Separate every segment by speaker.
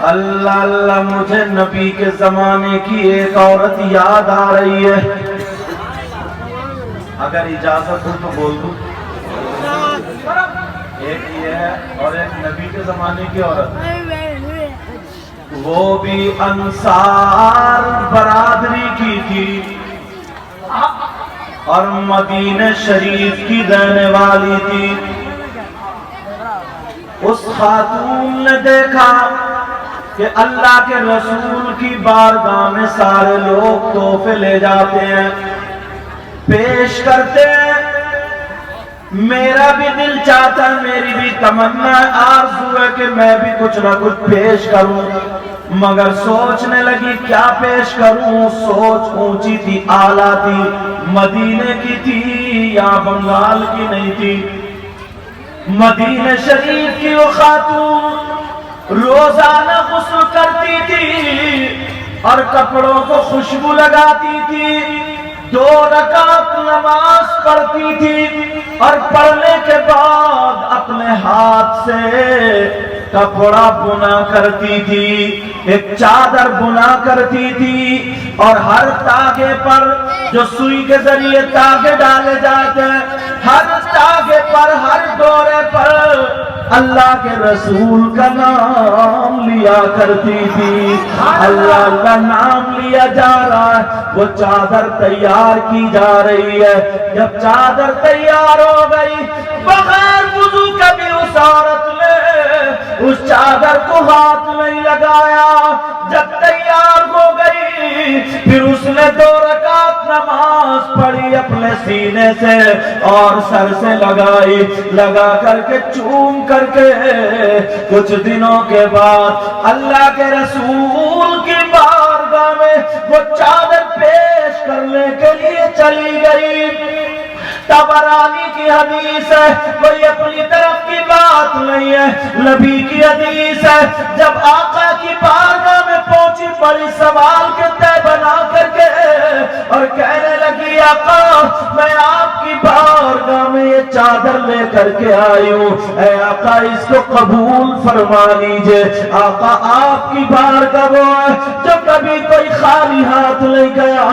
Speaker 1: اللہ اللہ مجھے نبی کے زمانے کی ایک عورت یاد آ رہی ہے، اگر اجازت ہو تو بول دوں۔ ایک یہ ہے اور ایک نبی کے زمانے کی عورت، وہ بھی انصار برادری کی تھی اور مدینہ شریف کی رہنے والی تھی۔ اس خاتون نے دیکھا کہ اللہ کے رسول کی بارگاہ میں سارے لوگ تحفے لے جاتے ہیں، پیش کرتے ہیں، میرا بھی دل چاہتا ہے، میری بھی تمنا آرزو ہے کہ میں بھی کچھ نہ کچھ پیش کروں، مگر سوچنے لگی کیا پیش کروں۔ سوچ اونچی تھی، اعلیٰ تھی، مدینے کی تھی یا بنگال کی نہیں تھی، مدینہ شریف کی وہ خاتون روزانہ غسل کرتی تھی اور کپڑوں کو خوشبو لگاتی تھی، 2 رکعت نماز پڑھتی تھی اور پڑھنے کے بعد اپنے ہاتھ سے کپڑا بنا کرتی تھی، ایک چادر بنا کرتی تھی، اور ہر تاگے پر جو سوئی کے ذریعے تاگے ڈالے جاتے ہیں، ہر تاگے پر، ہر ڈورے پر اللہ کے رسول کا نام لیا کرتی تھی۔ اللہ کا نام لیا جا رہا ہے، وہ چادر تیار کی جا رہی ہے۔ جب چادر تیار ہو گئی، بغیر وضو کبھی اس عورت نے اس چادر کو ہاتھ نہیں لگایا۔ جب تیار ہو گئی، پھر اس نے 2 رکعت نماز پڑھی اپنے سینے سے اور سر سے لگائی، لگا کر کے چوم کر کے کچھ دنوں کے بعد اللہ کے رسول کی بارگاہ میں وہ چادر پیش کرنے کے لیے چلی گئی۔ طبرانی کی حدیث ہے، کوئی اپنی طرف کی بات نہیں ہے، نبی کی حدیث ہے، جب آقا کی بارگاہ میں پہنچی، بڑی سوال کے تہ بنا کر کے اور کہنے لگی آقا میں آپ کی بارگاہ میں یہ چادر لے کر کے آئی ہوں، اے آقا اس کو قبول فرما لیجئے۔ آقا آپ کی بارگاہ وہ ہے جو کبھی کوئی خالی ہاتھ نہیں گیا،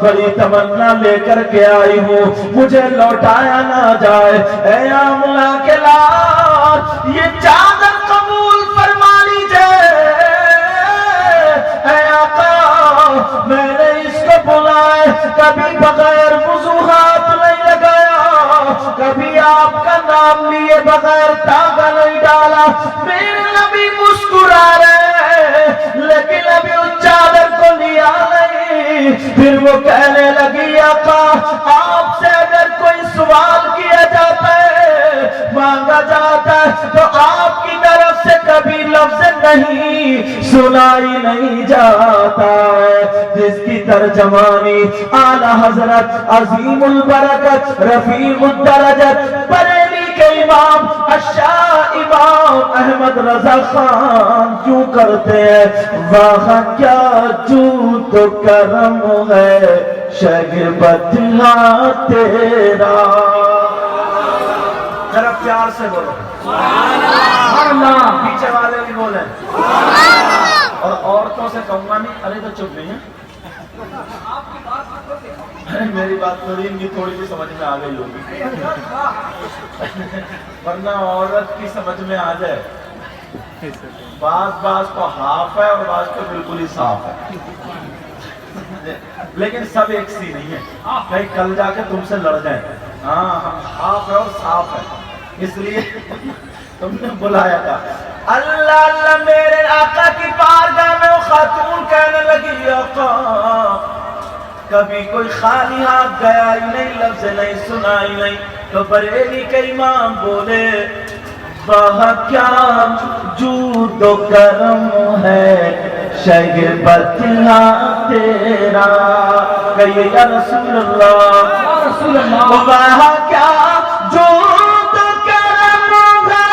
Speaker 1: بڑی تمنا لے کر کے آئی ہوں، مجھے لوٹایا نہ جائے، اے آملہ کے لال یہ چادر قبول فرما لیجئے۔ اے آقا میں نے اس کو بلائے، کبھی بغیر وضو ہاتھ نہیں لگایا، کبھی آپ کا نام لیے بغیر تاگا نہیں ڈالا، میرے نبی مسکرا رہے لیکن ابھی اس چادر کو لیا نہیں۔ پھر وہ کہنے لگی آقا آپ سے اگر کوئی سوال کیا جاتا ہے، مانگا جاتا ہے، تو آپ کی طرف سے کبھی لفظ نہیں سنائی نہیں جاتا ہے، جس کی ترجمانی اعلیٰ حضرت عظیم البرکت رفیع الدرجت بریلی کے امام الشاہ امام احمد رضا خان کیوں کرتے ہیں، واہ کیا جود و کرم ہے شگربت تیرا۔ ذرا پیار سے بولو سبحان اللہ، پیچھے والے بھی بولیں اور عورتوں سے کہوں گا نہیں، ارے تو چپ نہیں ہے، میری بات تھوڑی ان کی تھوڑی سی سمجھ میں آ گئی ہوگی، ورنہ عورت کی سمجھ میں آ جائے، بعض کو ہاف ہے اور بعض کو بالکل ہی صاف ہے، لیکن سب ایک سی نہیں ہے، کہیں کل جا کے تم سے لڑ جائیں، ہاں ہم ہاف ہے اور صاف ہے، اس لیے تم نے بلایا تھا۔ اللہ اللہ میرے آقا کی بارگاہ میں وہ خاتون کہنے لگی آقا کبھی کوئی خالی ہاتھ گیا ہی نہیں، لفظ نہیں سنا ہی نہیں، تو بریلی کے امام بولے واہ کیا جود و کرم ہے شگربت تیرا، کہیے یا رسول اللہ، واہ کیا جود و کرم ہے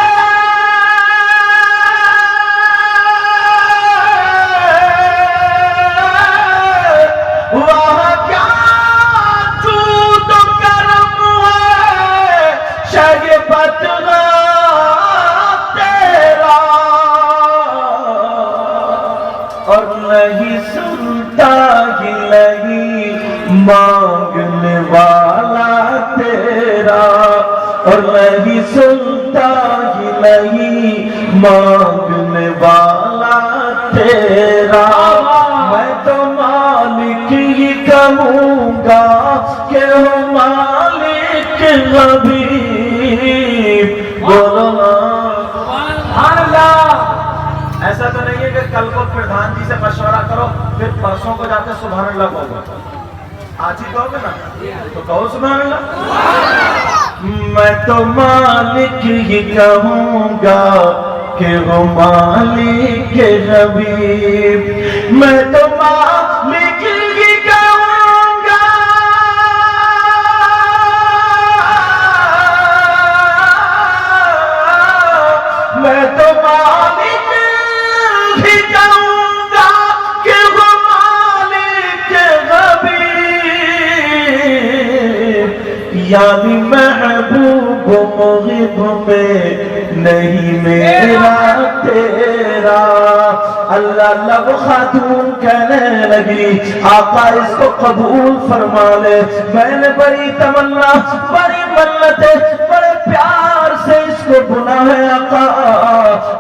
Speaker 1: اور نہیں سنتا ہی نہیں مانگنے والا تیرا، اور نہیں سنتا ہی نہیں مانگنے والا تیرا۔ میں تو مالک ہی کہوں گا کہ ہو مالک غبیر، بولو نا سبحان اللہ۔ ایسا تو نہیں ہے کہ کل کو پردھان جی سے مشورہ کرو پھر پرسوں کو جا کے سبحان اللہ کہو گے، آج ہی کہو گے نا تو کہو سبحان اللہ۔ میں تو مالک ہی کہوں گا کہ وہ مالک غبیر، میں تو مالک ہی کہوں گا، میں تو مالک ہی کہوں گا کہ وہ مالک غبیر، یعنی محبوب و محب میں نہیں میرا تیرا۔ اللہ لب خاتون کہنے لگی آقا اس کو قبول فرما لے، میں نے بڑی تمنا بڑی منت بڑے پیار سے اس کو بنا ہے آقا،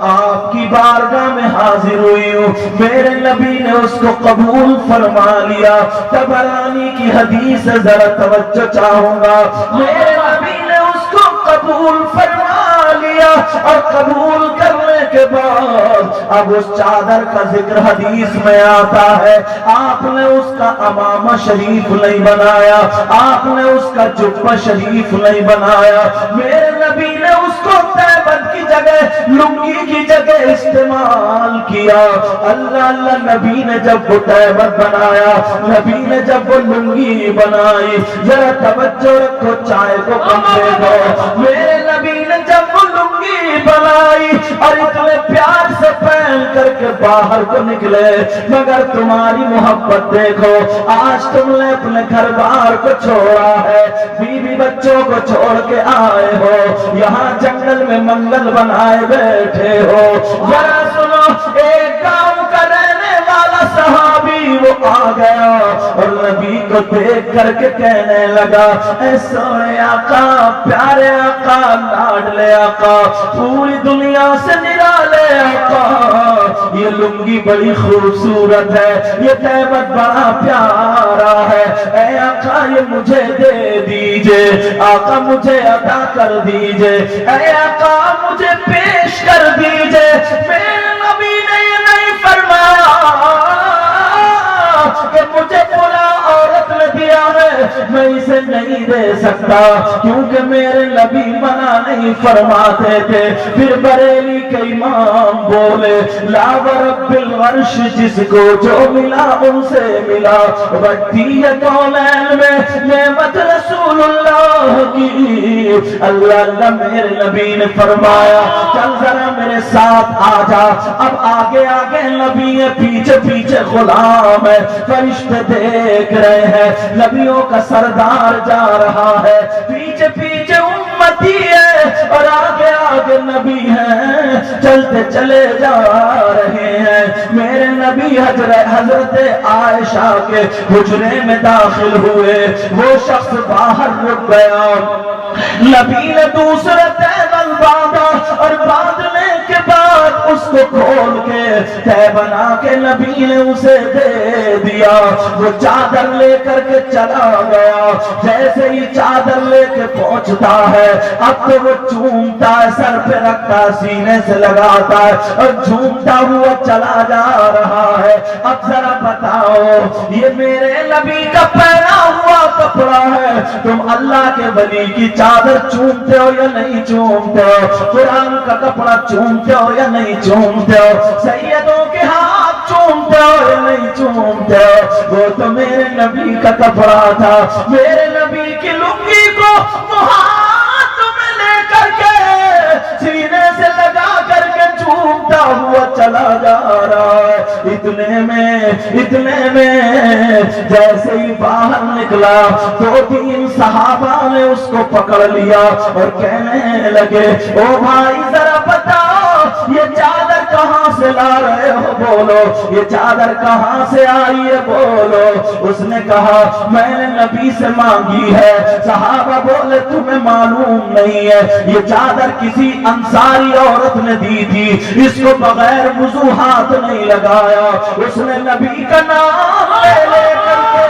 Speaker 1: آپ کی بارگاہ میں حاضر ہوئی ہوں، میرے نبی نے اس کو قبول فرما لیا۔ طبرانی کی حدیث سے ذرا توجہ چاہوں گا، میرے نبی نے اس کو قبول فرما لیا، اور قبول کرنے کے بعد اب اس چادر کا ذکر حدیث میں آتا ہے، آپ نے اس کا امامہ شریف نہیں بنایا، آپ نے اس کا جبہ شریف نہیں بنایا، میرے نبی نے اس کو تیبت کی جگہ لنگی کی جگہ استعمال کیا۔ اللہ اللہ، نبی نے جب وہ تیبت بنایا، نبی نے جب وہ لنگی بنائی، ذرا توجہ رکھو، چائے کو کم دے دو، میرے نبی نے جب وہ لنگی بنائی اور اتنے پیار سے پہن کر کے باہر کو نکلے، مگر تمہاری محبت دیکھو، آج تم نے اپنے گھر بار کو چھوڑا ہے، بیوی بچوں کو چھوڑ کے آئے ہو، یہاں جنگل میں منگل بنائے بیٹھے ہو۔ ذرا سنو، ایک گاؤں کا رہنے والا صحابی وہ آ گیا اور نبی کو دیکھ کر کے کہنے لگا، اے سونے آقا، پیارے آقا، لاڈلے آقا، پوری دنیا سے نرالے آقا، یہ لنگی بڑی خوبصورت ہے، یہ تیبت بڑا پیارا ہے، اے آقا یہ مجھے دے دیجئے، آقا مجھے عطا کر دیجئے، اے آقا مجھے پیش کر دیجئے۔ میرے نبی نے یہ نہیں فرمایا کہ مجھے فلاں عورت نے دیا ہے میں اسے نہیں دے سکتا، کیونکہ میرے نبی منع نہیں فرماتے تھے۔ پھر بریلی کے امام بولے، لا ورب العرش، جس کو جو ملا ان سے ملا، بڑھتی ہے کونین میں نعمت رسول اللہ کی۔ اللہ اللہ، میرے نبی نے فرمایا چل ذرا میرے ساتھ آ جا۔ اب آگے آگے نبی ہے، پیچھے پیچھے غلام ہے، فرشتے دیکھ رہے ہیں، نبیوں کا سردار جا رہا ہے، پیچھے پیچھے امتی ہے اور آگے آگے نبی ہیں، چلتے چلے جا رہے ہیں۔ میرے نبی حضرت عائشہ کے حجرے میں داخل ہوئے، وہ شخص باہر رک گیا، نبی نے دوسرے تیبن باندھا اور باندھنے کے بعد اس کو کھول کے تہ بنا کے نبی نے اسے دے دیا۔ وہ چادر لے کر کے چلا گیا، جیسے ہی چادر لے کے پہنچتا ہے اب تو وہ چومتا ہے، سر پہ رکھتا، سینے سے لگاتا ہے اور جھومتا ہوا چلا جا رہا ہے۔ اب ذرا بتاؤ، یہ میرے نبی کا پہنا ہوا کپڑا ہے، تم اللہ کے ولی کی چادر چومتے ہو یا نہیں چومتے ہو؟ قرآن کا کپڑا چومتے ہو یا نہیں چومتے ہو؟ سیدوں کے ہاتھ چومتے ہو یا نہیں چومتے ہو؟ وہ تو میرے نبی کا کپڑا تھا، میرے نبی کی لنگی کو ہاتھ میں لے کر کے سینے سے لگا کر کے چومتا ہوا چلا جا رہا ہے۔ اتنے میں جیسے ہی باہر نکلا، دو تین صحابہ نے اس کو پکڑ لیا اور کہنے لگے، او بھائی ذرا بتاؤ یہ چادر کہاں سے لا رہے ہو بولو، یہ چادر کہاں سے آئی ہے بولو۔ اس نے کہا میں نے نبی سے مانگی ہے۔ صحابہ بولے تمہیں معلوم نہیں ہے یہ چادر کسی انصاری عورت نے دی تھی، اس کو بغیر وضو ہاتھ نہیں لگایا، اس نے نبی کا نام لے لے کر کے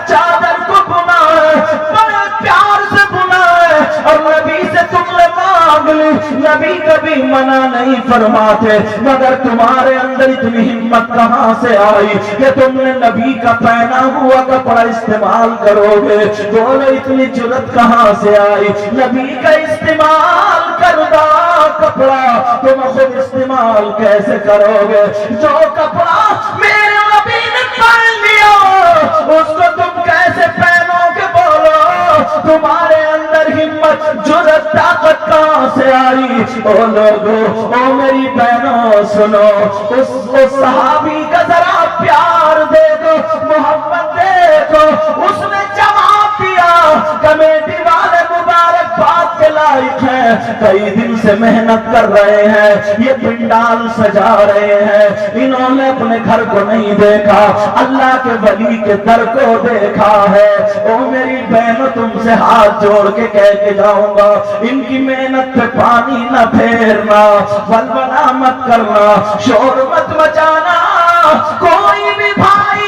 Speaker 1: چادر کو بنا ہے، بڑے پیار سے بنا ہے، اور نبی سے تم نے مانگ لی۔ نبی کبھی منع نہیں فرماتے، مگر تمہارے اندر اتنی ہمت کہاں سے آئی کہ تم نے نبی کا پہنا ہوا کپڑا استعمال کرو گے؟ بولو اتنی جرأت کہاں سے آئی؟ نبی کا استعمال کردہ کپڑا تم خود استعمال کیسے کرو گے؟ جو کپڑا میرے نبی نے پہن لیا اس کو تم کیسے پہنو گے؟ بولو تمہارے اندر ہمت جرأت طاقت کہاں سے آئی؟ او لوگو، او میری بہنوں سنو، اس صحابی کا ذرا پیار دیکھو، محبت دیکھو۔ اس نے جواب دیا کمیٹی والے مبارک بات کے لائق ہیں، کئی دن سے محنت کر رہے ہیں، یہ پنڈال سجا رہے ہیں، انہوں نے اپنے گھر کو نہیں دیکھا، اللہ کے ولی کے در کو دیکھا ہے۔ او میری بہنوں، تم سے ہاتھ جوڑ کے کہہ کے جاؤں گا، ان کی محنت پہ پانی نہ پھیرنا، بلبلا مت کرنا، شور مت مچانا۔ کوئی بھی بھائی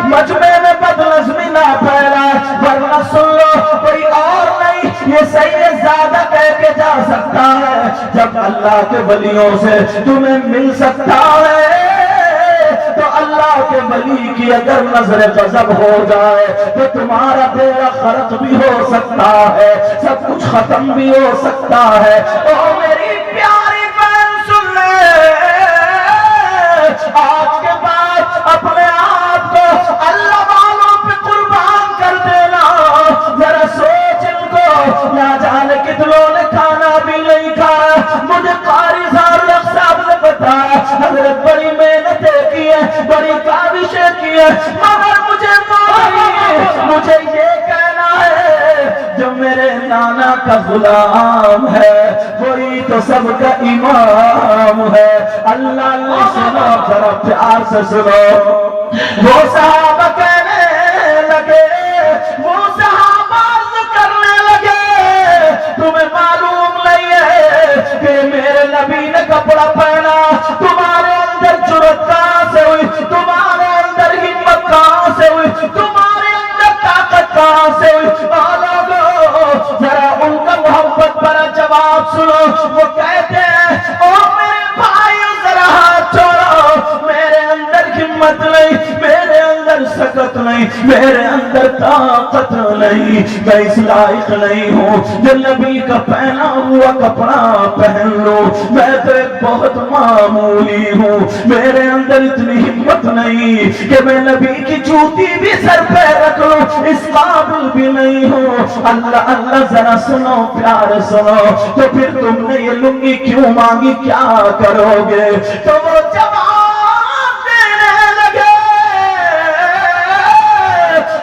Speaker 1: مجمع میں بدنظمی نہ پھیلائے، ورنہ سن لو کوئی اور نہیں یہ سید زیادہ کہہ کے جا سکتا ہے۔ جب اللہ کے ولیوں سے تمہیں مل سکتا ہے تو اللہ کے ولی کی اگر نظر غضب ہو جائے تو تمہارا بیڑا غرق بھی ہو سکتا ہے، سب کچھ ختم بھی ہو سکتا ہے۔ او میری پیاری بہن سن لے، آج کے بعد اپنے آپ کو اللہ والوں پہ قربان کر دینا۔ ذرا سوچ ان کو، نہ جانے کتنوں نے کھانا بھی نہیں کھایا۔ مجھے قاری زاروق صاحب نے بتایا حضرت بڑی محنتیں کی ہیں، بڑی کاوشیں کی ہیں، مگر مجھے یہ کہنا ہے جو میرے نانا کا غلام ہے وہی تو سب کا امام ہے۔ اللہ اللہ سنو، ذرا پیار سے سنو۔ وہ صحابہ کہنے لگے، وہ صحابہ کرنے لگے، تمہیں معلوم نہیں ہے کہ میرے نبی نے کپڑا پہنا، تمہارے اندر جرأت کہاں سے ہوئی؟ تمہارے اندر ہمت کہاں سے ہوئی؟ تمہارے اندر طاقت کہاں سے ہوئی؟ ذرا ان کا محبت بھرا جواب سنو۔ وہ کہتے ہیں او میرے بھائی ذرا ہاتھ چھوڑو، میرے اندر ہمت نہیں، میرے اندر سکت نہیں، میرے اندر طاقت نہیں، میں اس لائق نہیں ہوں جو نبی کا پہنا ہوا کپڑا پہن لوں، میں تو ایک بہت معمولی ہوں، میرے اندر اتنی ہمت نہیں کہ میں نبی کی جوتی بھی سر پہ رکھ لوں، اس قابل بھی نہیں ہوں۔ اللہ اللہ ذرا سنو، پیار سنو، تو پھر تم نے یہ لنگی کیوں مانگی، کیا کرو گے؟ تو وہ جواب دینے لگے،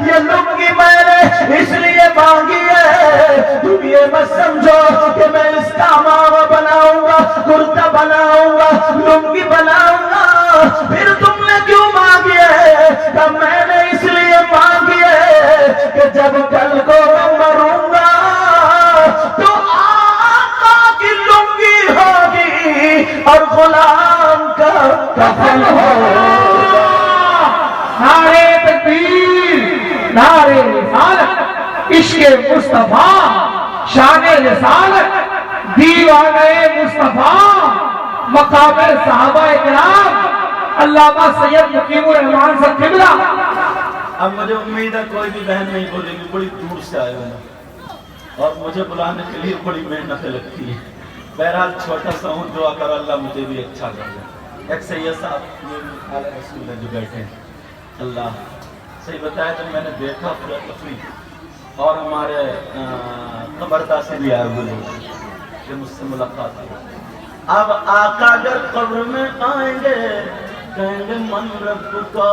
Speaker 1: یہ لنگی میں نے اس لیے مانگی ہے، تم یہ مت سمجھو کہ میں اس کا ماما بناؤں گا، کرتا بناؤں گا، لنگی بناؤں گا۔ پھر تم نے کیوں مانگی ہے؟ کہ میں نے اس لیے مانگی ہے کہ جب کل کو میں مروں گا تو آقا کی لنگی ہوگی اور غلام کا کفن ہوگا۔
Speaker 2: نعرے تکبیر، نعرے رسالت، عشق مصطفیٰ، شان رسالت، دیوانہ مصطفیٰ، مقام صحابہ کرام، علامہ سید مقیم الرحمان صاحب قبلہ۔
Speaker 1: اب مجھے امید ہے کوئی بھی بہن نہیں بولے گی، بڑی دور سے آئے ہوئے ہیں اور مجھے بلانے کے لیے بڑی محنت لگتی ہے۔ بہرحال چھوٹا سا ہوں، دعا کرو اللہ مجھے بھی اچھا کر دے۔ ایک سید صاحب یہ اعلیٰ رسول ہے جو بیٹھے ہیں، اللہ صحیح بتایا جب میں نے دیکھا پورا تقریب، اور ہمارے قبردہ سے بھی آئے ہوئے کہ مجھ سے ملاقات ہوئی۔ اب آقا اگر قبر میں آئیں گے کہیں گے من رب کا،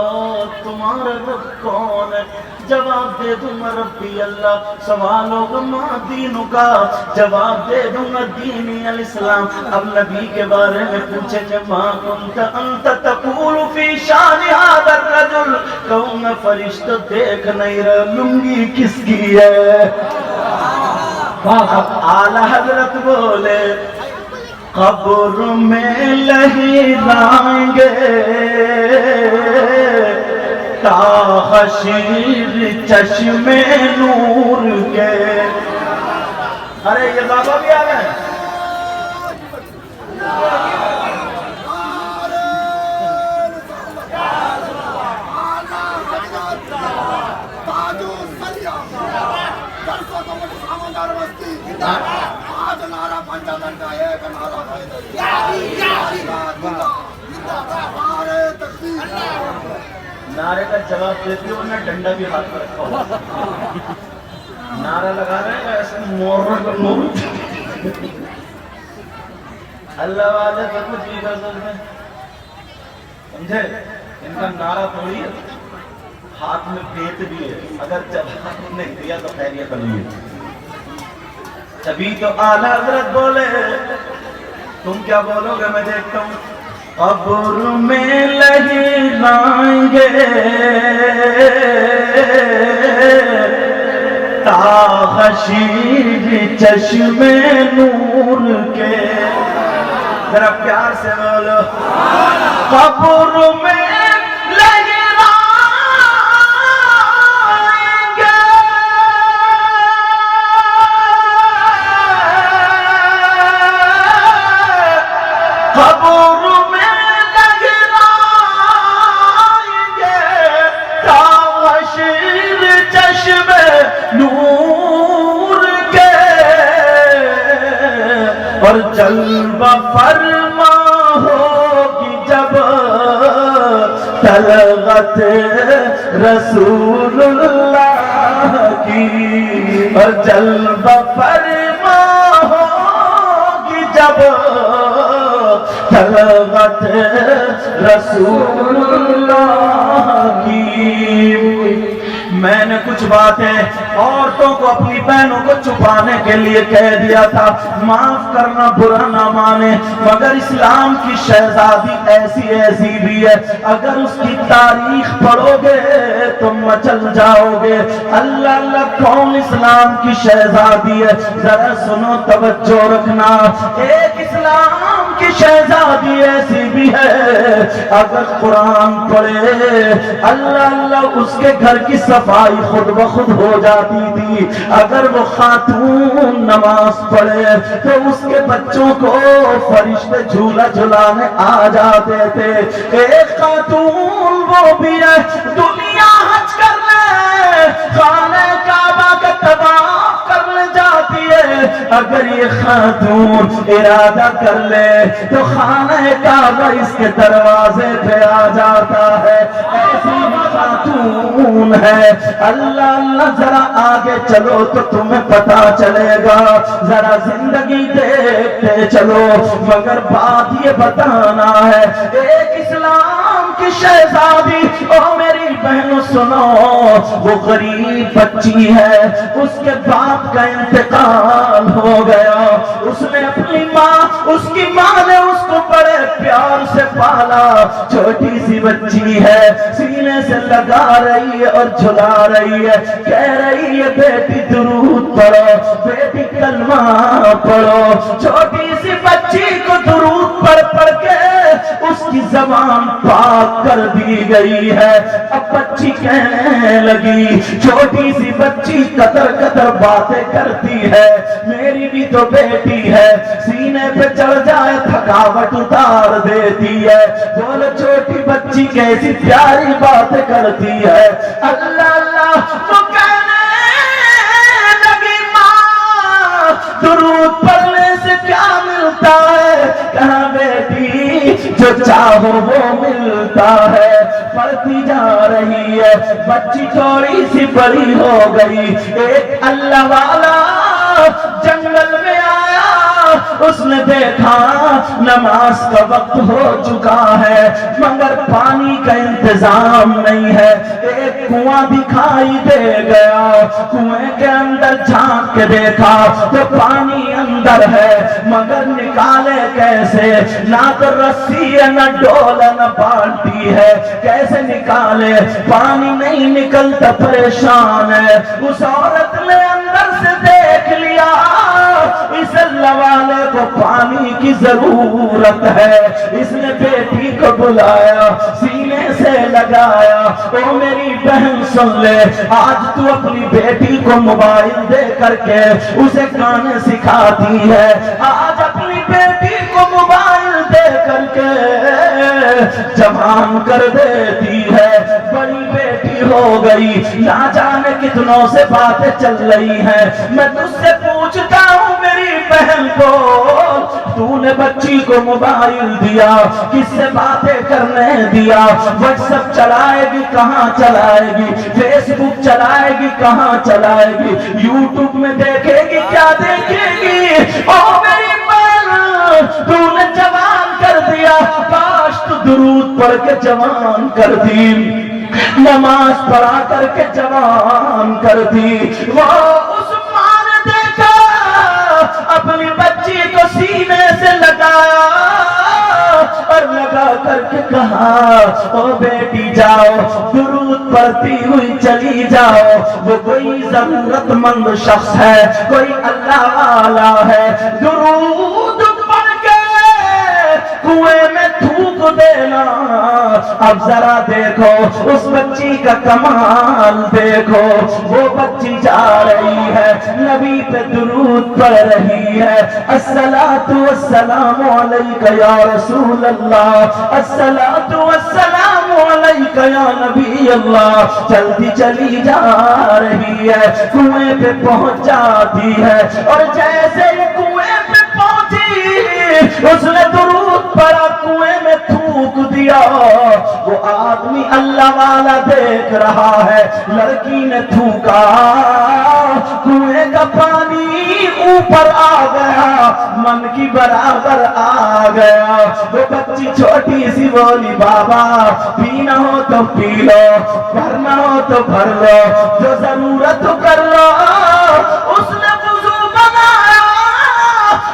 Speaker 1: تمہارا رب کون ہے؟ جواب دے دوں گا ربی اللہ. سوال ہوگا ماں دینوں کا، جواب دے دوں گا دینی الاسلام. اب نبی کے بارے میں پوچھے کہ ماں کنت انت تقول فی شان هذا الرجل، کہوں میں فرشتہ دیکھ نہیں رہا لنگی کس کی ہے. اب اعلیٰ حضرت بولے قبر میں لہرائیں گے تا حشیر چشم نور کے. ارے یہ بابا بھی آ گئے. نعرے کا جواب دیتی ہوں ورنہ ڈنڈا بھی ہاتھ میں رکھا ہوا. نعرہ لگا رہے ہیں ایسے مور اللہ والے تو کچھ بھی کر سکتے ہیں، سمجھے؟ ان کا نعرہ تھوڑی ہے، ہاتھ میں پیت بھی ہے، اگر جواب نہیں دیا تو خیریت نہیں ہے. تبھی تو اعلیٰ حضرت بولے. تم کیا بولو گے میں دیکھتا ہوں. قبر میں لہرائیں گے تا حشیر چشم نور کے. ذرا پیار سے بولو. قبر میں اور جلوہ فرما ہوگی جب طلعت رسول اللہ کی، اور جلوہ فرما ہوگی جب طلعت رسول اللہ کی. میں نے کچھ باتیں عورتوں کو اپنی بہنوں کو چھپانے کے لیے کہہ دیا تھا، معاف کرنا برا نہ مانے، مگر اسلام کی شہزادی ایسی بھی ہے، اگر اس کی تاریخ پڑھو گے تو مچل جاؤ گے. اللہ اللہ کون اسلام کی شہزادی ہے؟ ذرا سنو توجہ رکھنا. ایک اسلام کی شہزادی ایسی بھی ہے اگر قرآن پڑھے اللہ اللہ اس کے گھر کی صفائی خود بخود ہو جاتی تھی. اگر وہ خاتون نماز پڑھے تو اس کے بچوں کو فرشتے جھولا جھلانے آ جاتے تھے. ایک خاتون وہ بھی ہے دنیا حج کر لے خانہ کعبہ کا طواف کرنے جاتی ہے، اگر یہ خاتون ارادہ کر لے تو خانہ کعبہ اس کے دروازے پہ آ جاتا ہے. ایسی خاتون ہے. اللہ اللہ ذرا آگے چلو تو تمہیں پتا چلے گا، ذرا زندگی دیکھتے چلو. مگر بات یہ بتانا ہے ایک اسلام کی شہزادی، او میری بہنوں سنو، وہ غریب بچی ہے، اس کے باپ کا انتقال ہو گیا، اس نے اپنی ماں، اس کی ماں نے اس کو بڑے پیار سے پالا. چھوٹی سی بچی ہے، سینے سے لگا رہی ہے اور جھلا رہی ہے، کہہ رہی ہے بیٹی درود پڑھو، بیٹی کلمہ پڑھو. چھوٹی سی بچی کو درود پڑھ پڑھ کے اس کی زبان پاک کر دی گئی ہے. اب بچی کہنے لگی، چھوٹی سی بچی قطر قطر باتیں کرتی ہے، میری بھی تو بیٹی ہے، سینے پہ چڑھ جائے تھکاوٹ اتار دیتی ہے. بولو چھوٹی بچی کیسی پیاری باتیں کرتی ہے. اللہ اللہ تو کہنے لگی ماں درود پڑھنے سے کیا ملتا ہے؟ کہاں بیٹی جو چاہو وہ ملتا ہے. پڑھتی جا رہی ہے، بچی تھوڑی سی بڑی ہو گئی. ایک اللہ والا جنگل میں آیا، اس نے دیکھا نماز کا وقت ہو چکا ہے مگر پانی کا انتظام نہیں ہے. ایک کنواں دکھائی دے گیا, کنویں کے اندر جھانک کے دیکھا تو پانی اندر ہے مگر نکالے کیسے؟ نہ تو رسی ہے, نہ ڈول ہے, نہ بالٹی ہے, کیسے نکالے؟ پانی نہیں نکلتا, پریشان ہے. اس عورت نے اندر سے دیکھ لیا اس اللہ والے کو پانی کی ضرورت ہے. اس نے بیٹی کو بلایا, سینے سے لگایا, او میری بہن سن لے, آج تو اپنی بیٹی کو موبائل دے کر کے اسے گانے سکھاتی ہے, آج اپنی بیٹی کو موبائل دے کر کے جوان کر دیتی ہے. بڑی بیٹی ہو گئی, نہ جانے کتنوں سے باتیں چل رہی ہیں. میں تجھ سے پوچھتا ہوں میری بہن کو, تو نے بچی کو موبائل دیا, کس سے باتیں کرنے دیا؟ واٹس ایپ چلائے گی, کہاں چلائے گی؟ فیس بک چلائے گی, کہاں چلائے گی؟ یوٹیوب میں دیکھے گی, کیا دیکھے گی؟ او میری بہن, تو نے جوان کر دیا. کاش تو درود پڑھ کے جوان کر دی, نماز پڑھا کر کے جوان کر دی. وہ اس ماں نے دیکھا, اپنی بچی کو سینے سے لگایا اور لگا کر کے کہا, او بیٹی جاؤ, درود پڑھتی ہوئی چلی جاؤ. وہ کوئی ضرورت مند شخص ہے, کوئی اللہ والا ہے, درود پڑھ کے کنویں میں تھوک دینا. اب ذرا دیکھو اس بچی کا کمال دیکھو, وہ بچی جا رہی ہے, نبی پہ درود پڑھ رہی ہے, الصلاۃ والسلام علیک یا رسول اللہ, الصلاۃ والسلام علیک یا نبی اللہ. چلتی چلی جا رہی ہے, کنویں پہ پہنچ جاتی ہے, اور جیسے ہی کنویں پہ پہنچی اس نے درود پڑھا, کنویں میں تھوک دیا. وہ آدمی اللہ والا دیکھ رہا ہے, لڑکی نے تھوکا, کنویں کا پانی اوپر آ گیا, من کی برابر آ گیا. وہ بچی چھوٹی سی بولی, بابا پینا ہو تو پی لو, بھرنا ہو تو بھر لو, جو ضرورت ہو کر لو. اس نے وضو بنایا